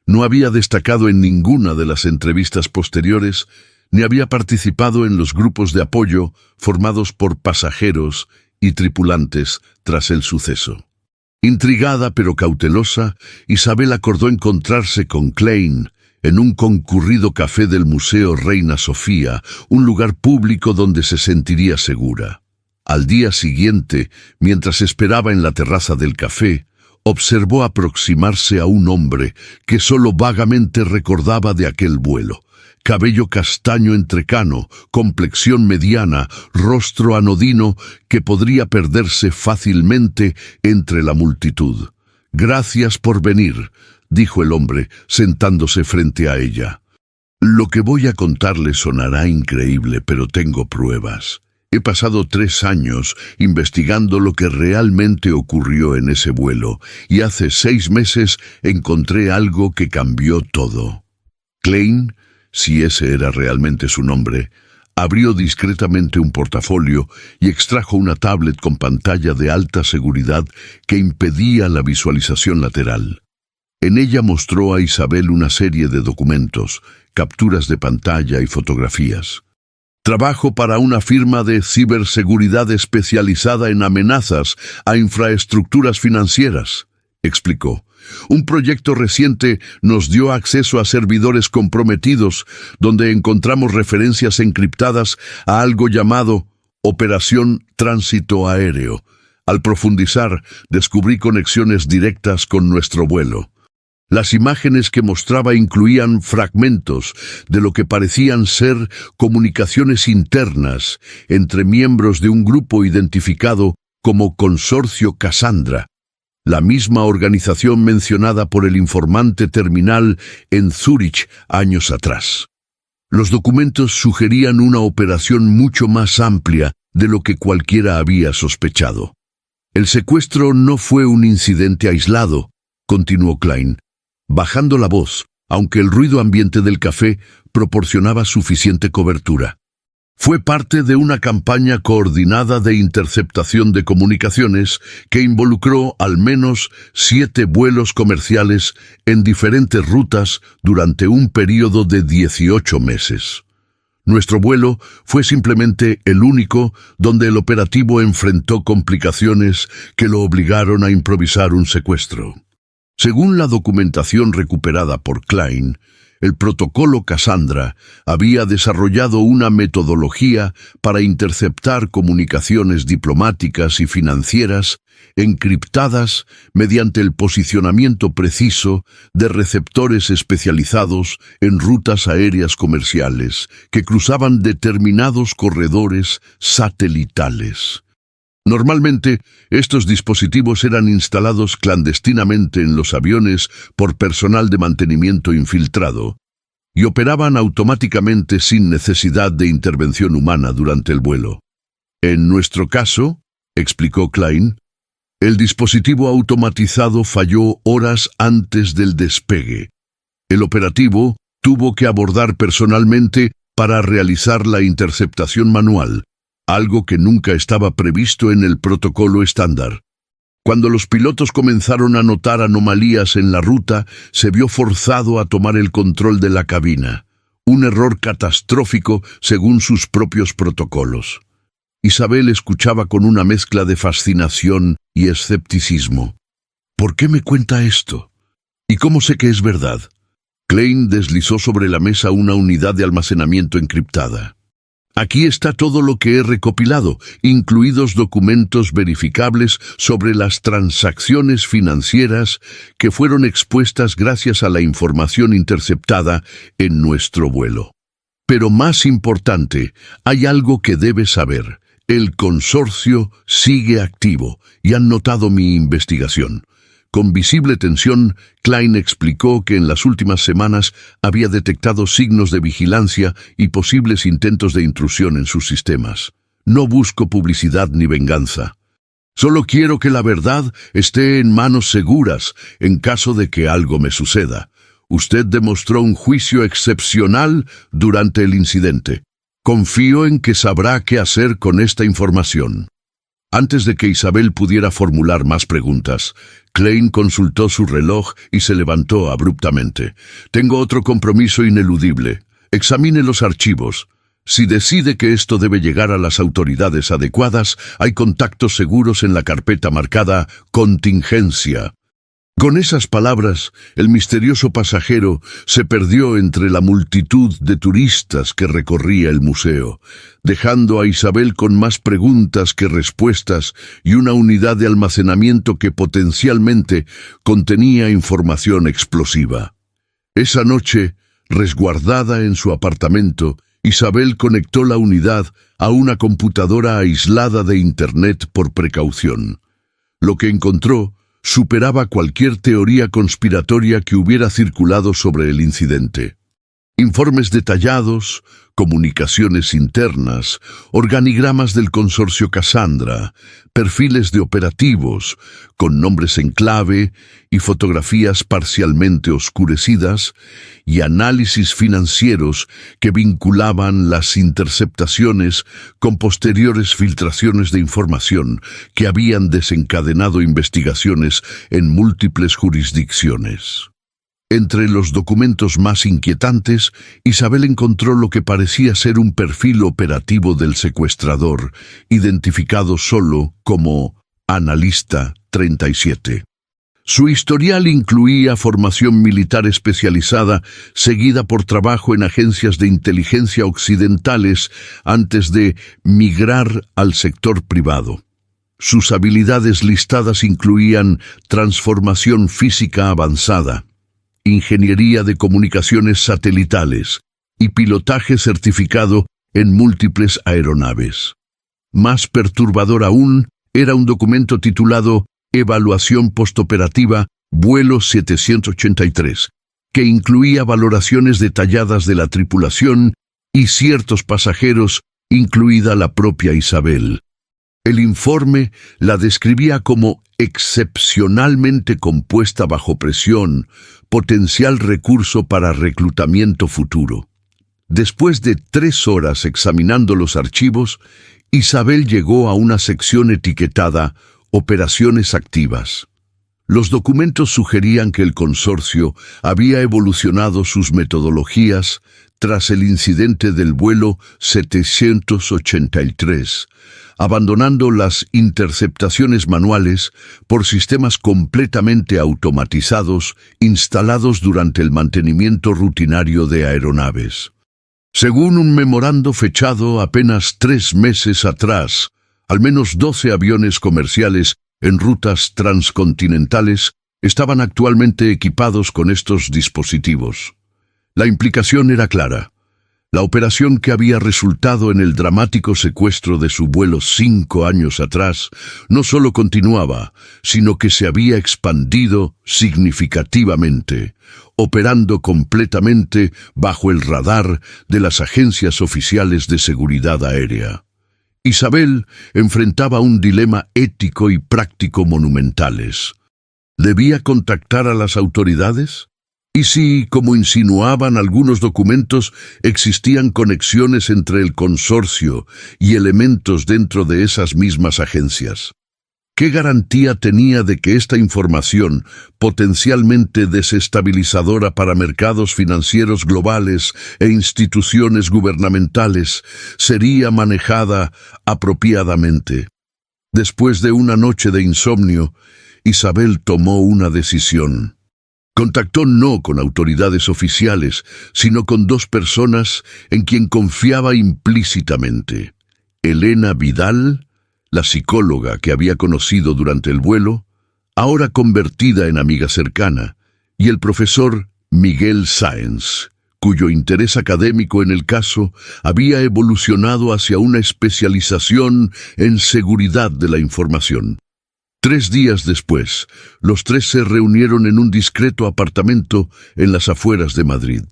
No había destacado en ninguna de las entrevistas posteriores, ni había participado en los grupos de apoyo formados por pasajeros y tripulantes tras el suceso. Intrigada pero cautelosa, Isabel acordó encontrarse con Klein en un concurrido café del Museo Reina Sofía, un lugar público donde se sentiría segura. Al día siguiente, mientras esperaba en la terraza del café, observó aproximarse a un hombre que solo vagamente recordaba de aquel vuelo. Cabello castaño entrecano, complexión mediana, rostro anodino que podría perderse fácilmente entre la multitud. «Gracias por venir», dijo el hombre, sentándose frente a ella. «Lo que voy a contarle sonará increíble, pero tengo pruebas. He pasado 3 años investigando lo que realmente ocurrió en ese vuelo, y hace 6 meses encontré algo que cambió todo». Klein, si ese era realmente su nombre, abrió discretamente un portafolio y extrajo una tablet con pantalla de alta seguridad que impedía la visualización lateral. En ella mostró a Isabel una serie de documentos, capturas de pantalla y fotografías. «Trabajo para una firma de ciberseguridad especializada en amenazas a infraestructuras financieras», explicó. «Un proyecto reciente nos dio acceso a servidores comprometidos donde encontramos referencias encriptadas a algo llamado Operación Tránsito Aéreo. Al profundizar, descubrí conexiones directas con nuestro vuelo. Las imágenes que mostraba incluían fragmentos de lo que parecían ser comunicaciones internas entre miembros de un grupo identificado como Consorcio Cassandra, la misma organización mencionada por el informante terminal en Zúrich años atrás. Los documentos sugerían una operación mucho más amplia de lo que cualquiera había sospechado. «El secuestro no fue un incidente aislado», continuó Klein, bajando la voz, aunque el ruido ambiente del café proporcionaba suficiente cobertura. «Fue parte de una campaña coordinada de interceptación de comunicaciones que involucró al menos 7 vuelos comerciales en diferentes rutas durante un período de 18 meses. Nuestro vuelo fue simplemente el único donde el operativo enfrentó complicaciones que lo obligaron a improvisar un secuestro». Según la documentación recuperada por Klein, el protocolo Cassandra había desarrollado una metodología para interceptar comunicaciones diplomáticas y financieras encriptadas mediante el posicionamiento preciso de receptores especializados en rutas aéreas comerciales que cruzaban determinados corredores satelitales. Normalmente, estos dispositivos eran instalados clandestinamente en los aviones por personal de mantenimiento infiltrado y operaban automáticamente sin necesidad de intervención humana durante el vuelo. «En nuestro caso», explicó Klein, «el dispositivo automatizado falló horas antes del despegue. El operativo tuvo que abordar personalmente para realizar la interceptación manual, algo que nunca estaba previsto en el protocolo estándar. Cuando los pilotos comenzaron a notar anomalías en la ruta, se vio forzado a tomar el control de la cabina, un error catastrófico según sus propios protocolos». Isabel escuchaba con una mezcla de fascinación y escepticismo. «¿Por qué me cuenta esto? ¿Y cómo sé que es verdad?». Klein deslizó sobre la mesa una unidad de almacenamiento encriptada. «Aquí está todo lo que he recopilado, incluidos documentos verificables sobre las transacciones financieras que fueron expuestas gracias a la información interceptada en nuestro vuelo. Pero más importante, hay algo que debes saber. El consorcio sigue activo y han notado mi investigación». Con visible tensión, Klein explicó que en las últimas semanas había detectado signos de vigilancia y posibles intentos de intrusión en sus sistemas. «No busco publicidad ni venganza. Solo quiero que la verdad esté en manos seguras en caso de que algo me suceda. Usted demostró un juicio excepcional durante el incidente. Confío en que sabrá qué hacer con esta información». Antes de que Isabel pudiera formular más preguntas, Klein consultó su reloj y se levantó abruptamente. «Tengo otro compromiso ineludible. Examine los archivos. Si decide que esto debe llegar a las autoridades adecuadas, hay contactos seguros en la carpeta marcada Contingencia. Con esas palabras, el misterioso pasajero se perdió entre la multitud de turistas que recorría el museo, dejando a Isabel con más preguntas que respuestas y una unidad de almacenamiento que potencialmente contenía información explosiva. Esa noche, resguardada en su apartamento, Isabel conectó la unidad a una computadora aislada de Internet por precaución. Lo que encontró superaba cualquier teoría conspiratoria que hubiera circulado sobre el incidente. Informes detallados, comunicaciones internas, organigramas del consorcio Cassandra, perfiles de operativos, con nombres en clave y fotografías parcialmente oscurecidas, y análisis financieros que vinculaban las interceptaciones con posteriores filtraciones de información que habían desencadenado investigaciones en múltiples jurisdicciones. Entre los documentos más inquietantes, Isabel encontró lo que parecía ser un perfil operativo del secuestrador, identificado solo como Analista 37. Su historial incluía formación militar especializada, seguida por trabajo en agencias de inteligencia occidentales antes de migrar al sector privado. Sus habilidades listadas incluían transformación física avanzada, ingeniería de comunicaciones satelitales y pilotaje certificado en múltiples aeronaves. Más perturbador aún era un documento titulado Evaluación postoperativa vuelo 783, que incluía valoraciones detalladas de la tripulación y ciertos pasajeros, incluida la propia Isabel. El informe la describía como excepcionalmente compuesta bajo presión, potencial recurso para reclutamiento futuro. Después de 3 horas examinando los archivos, Isabel llegó a una sección etiquetada Operaciones activas. Los documentos sugerían que el consorcio había evolucionado sus metodologías tras el incidente del vuelo 783, abandonando las interceptaciones manuales por sistemas completamente automatizados instalados durante el mantenimiento rutinario de aeronaves. Según un memorando fechado apenas 3 meses atrás, al menos 12 aviones comerciales en rutas transcontinentales estaban actualmente equipados con estos dispositivos. La implicación era clara. La operación que había resultado en el dramático secuestro de su vuelo 5 años atrás no solo continuaba, sino que se había expandido significativamente, operando completamente bajo el radar de las agencias oficiales de seguridad aérea. Isabel enfrentaba un dilema ético y práctico monumentales. ¿Debía contactar a las autoridades? ¿Y si, como insinuaban algunos documentos, existían conexiones entre el consorcio y elementos dentro de esas mismas agencias? ¿Qué garantía tenía de que esta información, potencialmente desestabilizadora para mercados financieros globales e instituciones gubernamentales, sería manejada apropiadamente? Después de una noche de insomnio, Isabel tomó una decisión. Contactó no con autoridades oficiales, sino con 2 personas en quien confiaba implícitamente: Elena Vidal, la psicóloga que había conocido durante el vuelo, ahora convertida en amiga cercana, y el profesor Miguel Sáenz, cuyo interés académico en el caso había evolucionado hacia una especialización en seguridad de la información. 3 días después, los 3 se reunieron en un discreto apartamento en las afueras de Madrid.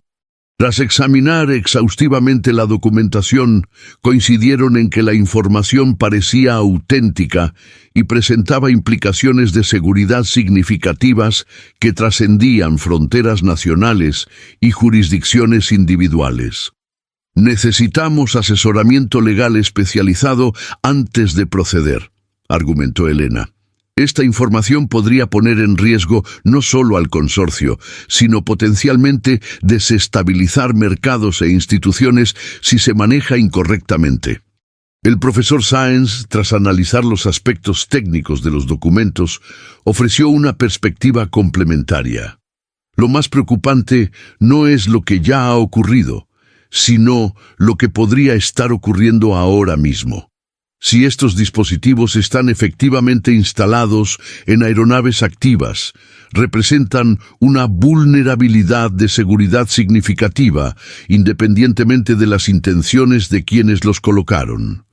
Tras examinar exhaustivamente la documentación, coincidieron en que la información parecía auténtica y presentaba implicaciones de seguridad significativas que trascendían fronteras nacionales y jurisdicciones individuales. «Necesitamos asesoramiento legal especializado antes de proceder», argumentó Elena. Esta información podría poner en riesgo no solo al consorcio, sino potencialmente desestabilizar mercados e instituciones si se maneja incorrectamente. El profesor Sáenz, tras analizar los aspectos técnicos de los documentos, ofreció una perspectiva complementaria. Lo más preocupante no es lo que ya ha ocurrido, sino lo que podría estar ocurriendo ahora mismo. Si estos dispositivos están efectivamente instalados en aeronaves activas, representan una vulnerabilidad de seguridad significativa, independientemente de las intenciones de quienes los colocaron.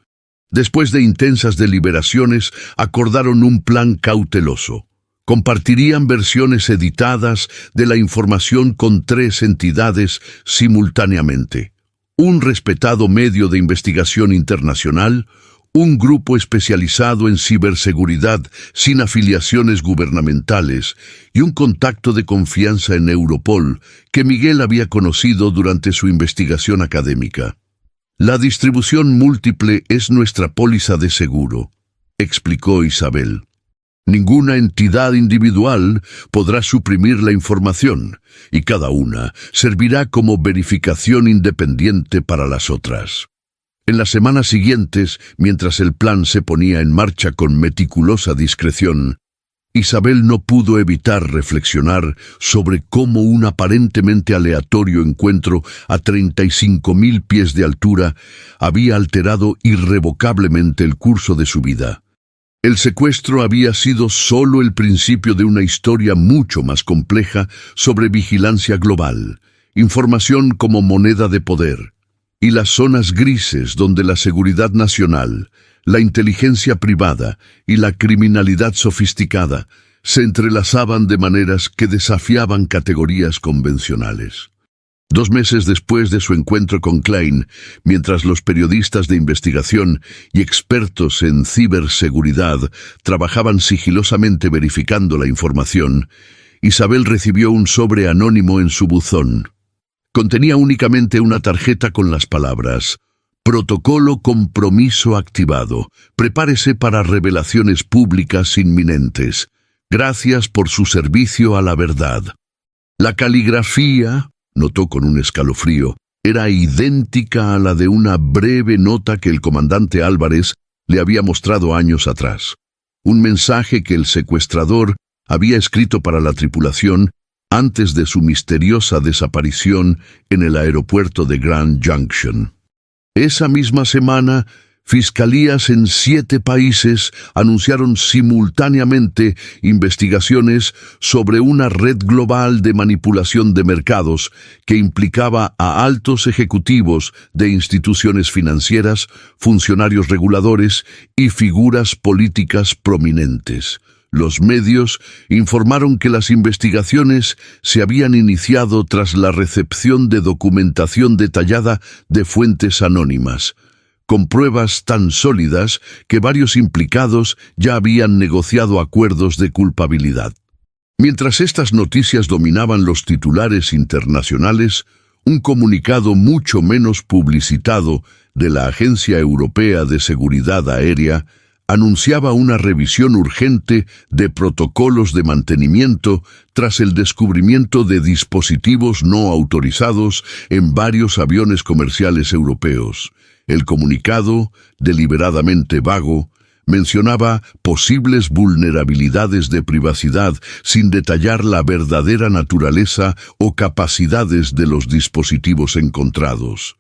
Después de intensas deliberaciones, acordaron un plan cauteloso. Compartirían versiones editadas de la información con 3 entidades simultáneamente: un respetado medio de investigación internacional, un grupo especializado en ciberseguridad sin afiliaciones gubernamentales y un contacto de confianza en Europol que Miguel había conocido durante su investigación académica. La distribución múltiple es nuestra póliza de seguro, explicó Isabel. Ninguna entidad individual podrá suprimir la información y cada una servirá como verificación independiente para las otras. En las semanas siguientes, mientras el plan se ponía en marcha con meticulosa discreción, Isabel no pudo evitar reflexionar sobre cómo un aparentemente aleatorio encuentro a 35.000 pies de altura había alterado irrevocablemente el curso de su vida. El secuestro había sido solo el principio de una historia mucho más compleja sobre vigilancia global, información como moneda de poder, y las zonas grises donde la seguridad nacional, la inteligencia privada y la criminalidad sofisticada se entrelazaban de maneras que desafiaban categorías convencionales. 2 meses después de su encuentro con Klein, mientras los periodistas de investigación y expertos en ciberseguridad trabajaban sigilosamente verificando la información, Isabel recibió un sobre anónimo en su buzón. Contenía únicamente una tarjeta con las palabras: «Protocolo compromiso activado. Prepárese para revelaciones públicas inminentes. Gracias por su servicio a la verdad». La caligrafía, notó con un escalofrío, era idéntica a la de una breve nota que el comandante Álvarez le había mostrado años atrás. Un mensaje que el secuestrador había escrito para la tripulación antes de su misteriosa desaparición en el aeropuerto de Grand Junction. Esa misma semana, fiscalías en 7 países anunciaron simultáneamente investigaciones sobre una red global de manipulación de mercados que implicaba a altos ejecutivos de instituciones financieras, funcionarios reguladores y figuras políticas prominentes. Los medios informaron que las investigaciones se habían iniciado tras la recepción de documentación detallada de fuentes anónimas, con pruebas tan sólidas que varios implicados ya habían negociado acuerdos de culpabilidad. Mientras estas noticias dominaban los titulares internacionales, un comunicado mucho menos publicitado de la Agencia Europea de Seguridad Aérea anunciaba una revisión urgente de protocolos de mantenimiento tras el descubrimiento de dispositivos no autorizados en varios aviones comerciales europeos. El comunicado, deliberadamente vago, mencionaba posibles vulnerabilidades de privacidad sin detallar la verdadera naturaleza o capacidades de los dispositivos encontrados.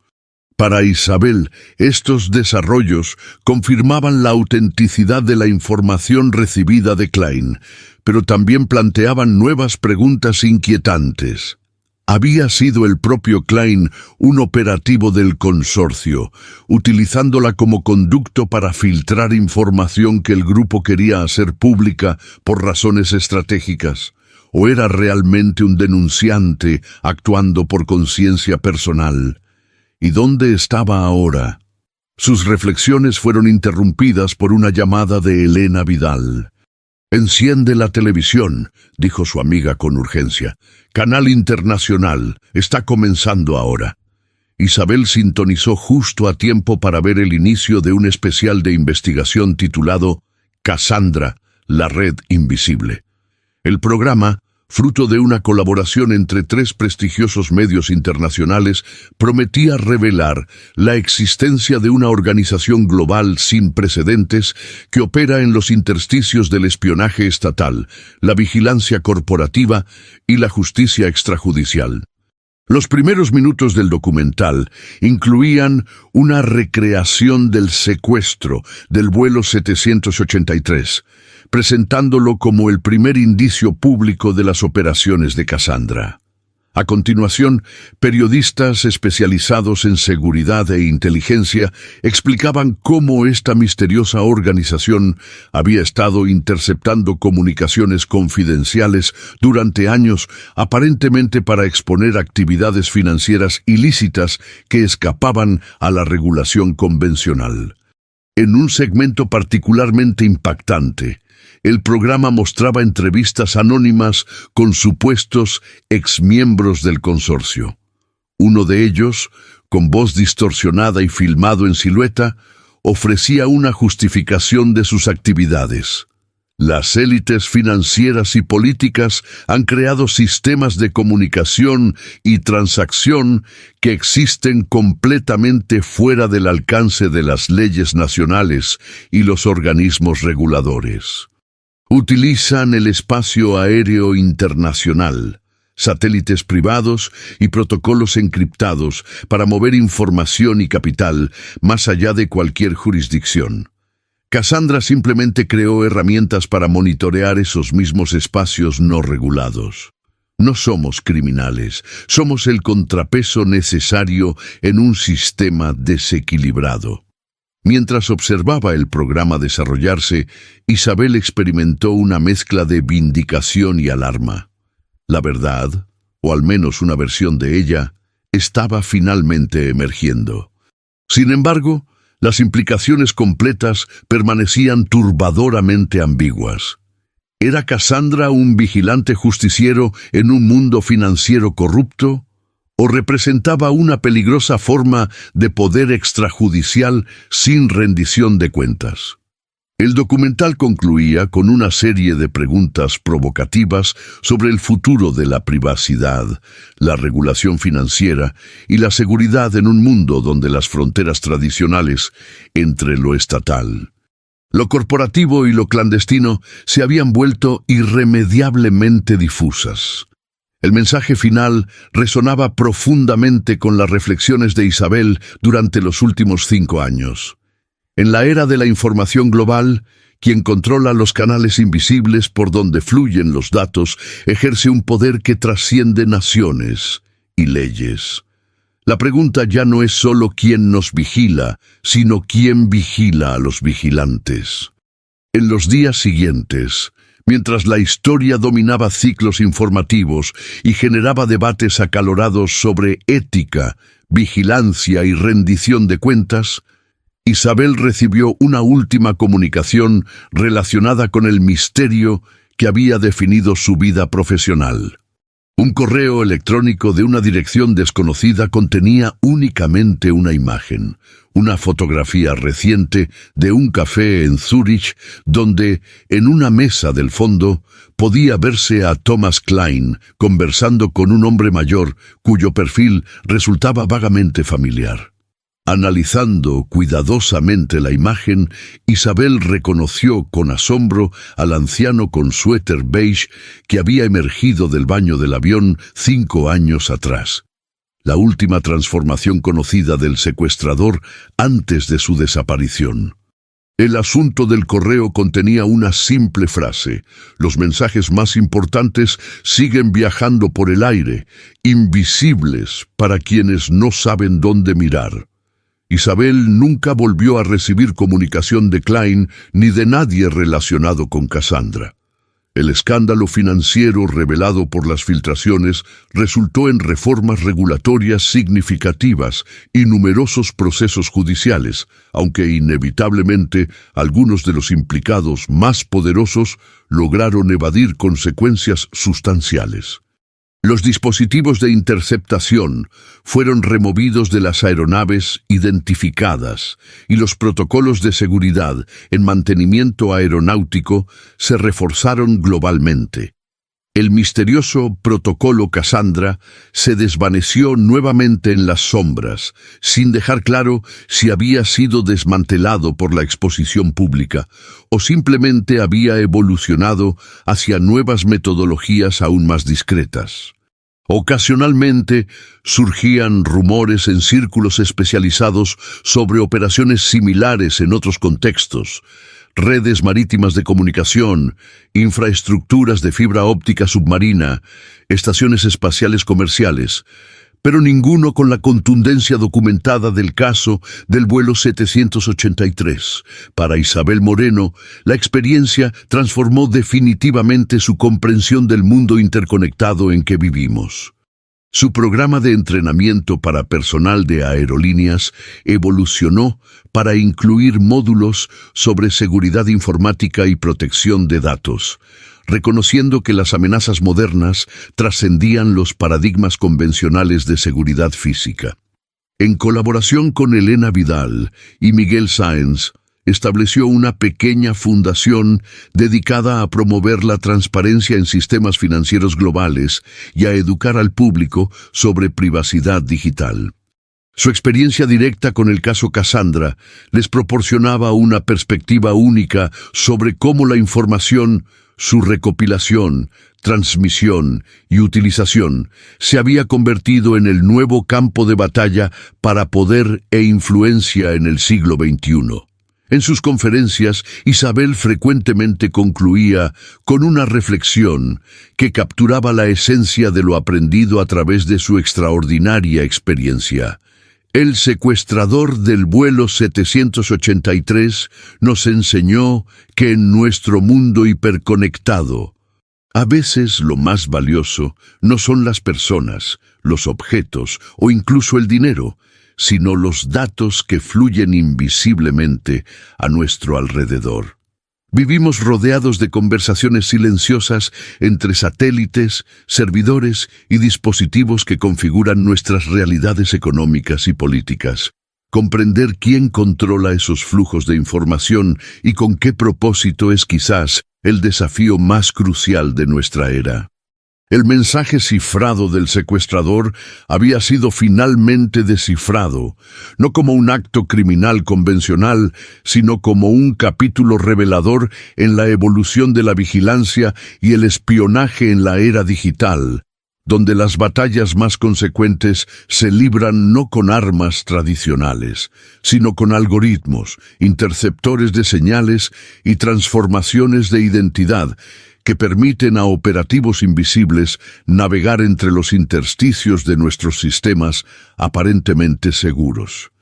Para Isabel, estos desarrollos confirmaban la autenticidad de la información recibida de Klein, pero también planteaban nuevas preguntas inquietantes. ¿Había sido el propio Klein un operativo del consorcio, utilizándola como conducto para filtrar información que el grupo quería hacer pública por razones estratégicas? ¿O era realmente un denunciante actuando por conciencia personal? ¿Y dónde estaba ahora? Sus reflexiones fueron interrumpidas por una llamada de Elena Vidal. «Enciende la televisión», dijo su amiga con urgencia. «Canal Internacional, está comenzando ahora». Isabel sintonizó justo a tiempo para ver el inicio de un especial de investigación titulado «Cassandra, La Red Invisible. El programa, fruto de una colaboración entre 3 prestigiosos medios internacionales, prometía revelar la existencia de una organización global sin precedentes que opera en los intersticios del espionaje estatal, la vigilancia corporativa y la justicia extrajudicial. Los primeros minutos del documental incluían una recreación del secuestro del vuelo 783, presentándolo como el primer indicio público de las operaciones de Cassandra. A continuación, periodistas especializados en seguridad e inteligencia explicaban cómo esta misteriosa organización había estado interceptando comunicaciones confidenciales durante años, aparentemente para exponer actividades financieras ilícitas que escapaban a la regulación convencional. En un segmento particularmente impactante, el programa mostraba entrevistas anónimas con supuestos exmiembros del consorcio. Uno de ellos, con voz distorsionada y filmado en silueta, ofrecía una justificación de sus actividades. Las élites financieras y políticas han creado sistemas de comunicación y transacción que existen completamente fuera del alcance de las leyes nacionales y los organismos reguladores. Utilizan el espacio aéreo internacional, satélites privados y protocolos encriptados para mover información y capital más allá de cualquier jurisdicción. Cassandra simplemente creó herramientas para monitorear esos mismos espacios no regulados. No somos criminales, somos el contrapeso necesario en un sistema desequilibrado. Mientras observaba el programa desarrollarse, Isabel experimentó una mezcla de vindicación y alarma. La verdad, o al menos una versión de ella, estaba finalmente emergiendo. Sin embargo, las implicaciones completas permanecían turbadoramente ambiguas. ¿Era Cassandra un vigilante justiciero en un mundo financiero corrupto? ¿O representaba una peligrosa forma de poder extrajudicial sin rendición de cuentas? El documental concluía con una serie de preguntas provocativas sobre el futuro de la privacidad, la regulación financiera y la seguridad en un mundo donde las fronteras tradicionales entre lo estatal, lo corporativo y lo clandestino se habían vuelto irremediablemente difusas. El mensaje final resonaba profundamente con las reflexiones de Isabel durante los últimos 5 años. En la era de la información global, quien controla los canales invisibles por donde fluyen los datos ejerce un poder que trasciende naciones y leyes. La pregunta ya no es solo quién nos vigila, sino quién vigila a los vigilantes. En los días siguientes, mientras la historia dominaba ciclos informativos y generaba debates acalorados sobre ética, vigilancia y rendición de cuentas, Isabel recibió una última comunicación relacionada con el misterio que había definido su vida profesional. Un correo electrónico de una dirección desconocida contenía únicamente una imagen, una fotografía reciente de un café en Zúrich, donde, en una mesa del fondo, podía verse a Thomas Klein conversando con un hombre mayor cuyo perfil resultaba vagamente familiar. Analizando cuidadosamente la imagen, Isabel reconoció con asombro al anciano con suéter beige que había emergido del baño del avión 5 años atrás. La última transformación conocida del secuestrador antes de su desaparición. El asunto del correo contenía una simple frase: los mensajes más importantes siguen viajando por el aire, invisibles para quienes no saben dónde mirar. Isabel nunca volvió a recibir comunicación de Klein ni de nadie relacionado con Cassandra. El escándalo financiero revelado por las filtraciones resultó en reformas regulatorias significativas y numerosos procesos judiciales, aunque inevitablemente algunos de los implicados más poderosos lograron evadir consecuencias sustanciales. Los dispositivos de interceptación fueron removidos de las aeronaves identificadas y los protocolos de seguridad en mantenimiento aeronáutico se reforzaron globalmente. El misterioso protocolo Cassandra se desvaneció nuevamente en las sombras, sin dejar claro si había sido desmantelado por la exposición pública o simplemente había evolucionado hacia nuevas metodologías aún más discretas. Ocasionalmente surgían rumores en círculos especializados sobre operaciones similares en otros contextos, redes marítimas de comunicación, infraestructuras de fibra óptica submarina, estaciones espaciales comerciales, pero ninguno con la contundencia documentada del caso del vuelo 783. Para Isabel Moreno, la experiencia transformó definitivamente su comprensión del mundo interconectado en que vivimos. Su programa de entrenamiento para personal de aerolíneas evolucionó para incluir módulos sobre seguridad informática y protección de datos, reconociendo que las amenazas modernas trascendían los paradigmas convencionales de seguridad física. En colaboración con Elena Vidal y Miguel Sáenz, estableció una pequeña fundación dedicada a promover la transparencia en sistemas financieros globales y a educar al público sobre privacidad digital. Su experiencia directa con el caso Cassandra les proporcionaba una perspectiva única sobre cómo la información, su recopilación, transmisión y utilización se había convertido en el nuevo campo de batalla para poder e influencia en el siglo XXI. En sus conferencias, Isabel frecuentemente concluía con una reflexión que capturaba la esencia de lo aprendido a través de su extraordinaria experiencia. El secuestrador del vuelo 783 nos enseñó que en nuestro mundo hiperconectado, a veces lo más valioso no son las personas, los objetos o incluso el dinero, sino los datos que fluyen invisiblemente a nuestro alrededor. Vivimos rodeados de conversaciones silenciosas entre satélites, servidores y dispositivos que configuran nuestras realidades económicas y políticas. Comprender quién controla esos flujos de información y con qué propósito es quizás el desafío más crucial de nuestra era. El mensaje cifrado del secuestrador había sido finalmente descifrado, no como un acto criminal convencional, sino como un capítulo revelador en la evolución de la vigilancia y el espionaje en la era digital, donde las batallas más consecuentes se libran no con armas tradicionales, sino con algoritmos, interceptores de señales y transformaciones de identidad, que permiten a operativos invisibles navegar entre los intersticios de nuestros sistemas aparentemente seguros.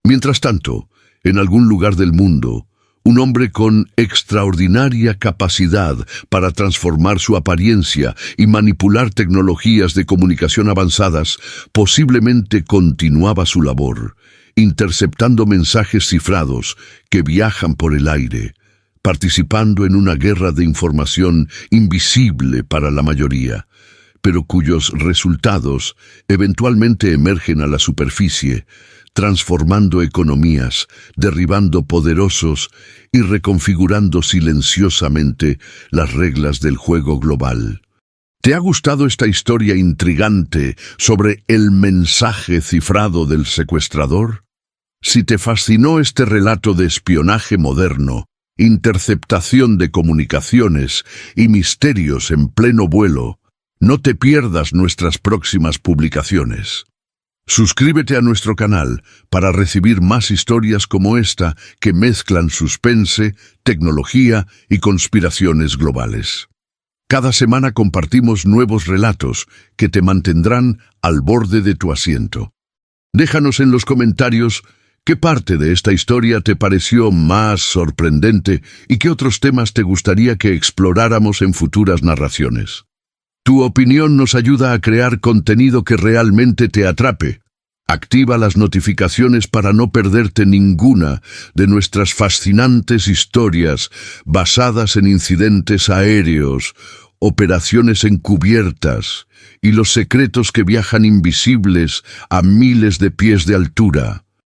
Mientras tanto, en algún lugar del mundo, un hombre con extraordinaria capacidad para transformar su apariencia y manipular tecnologías de comunicación avanzadas posiblemente continuaba su labor, interceptando mensajes cifrados que viajan por el aire, participando en una guerra de información invisible para la mayoría, pero cuyos resultados eventualmente emergen a la superficie, transformando economías, derribando poderosos y reconfigurando silenciosamente las reglas del juego global. ¿Te ha gustado esta historia intrigante sobre el mensaje cifrado del secuestrador? Si te fascinó este relato de espionaje moderno, interceptación de comunicaciones y misterios en pleno vuelo, no te pierdas nuestras próximas publicaciones. Suscríbete a nuestro canal para recibir más historias como esta que mezclan suspense, tecnología y conspiraciones globales. Cada semana compartimos nuevos relatos que te mantendrán al borde de tu asiento. Déjanos en los comentarios ¿qué parte de esta historia te pareció más sorprendente y qué otros temas te gustaría que exploráramos en futuras narraciones? Tu opinión nos ayuda a crear contenido que realmente te atrape. Activa las notificaciones para no perderte ninguna de nuestras fascinantes historias basadas en incidentes aéreos operaciones encubiertas y los secretos que viajan invisibles a miles de pies de altura.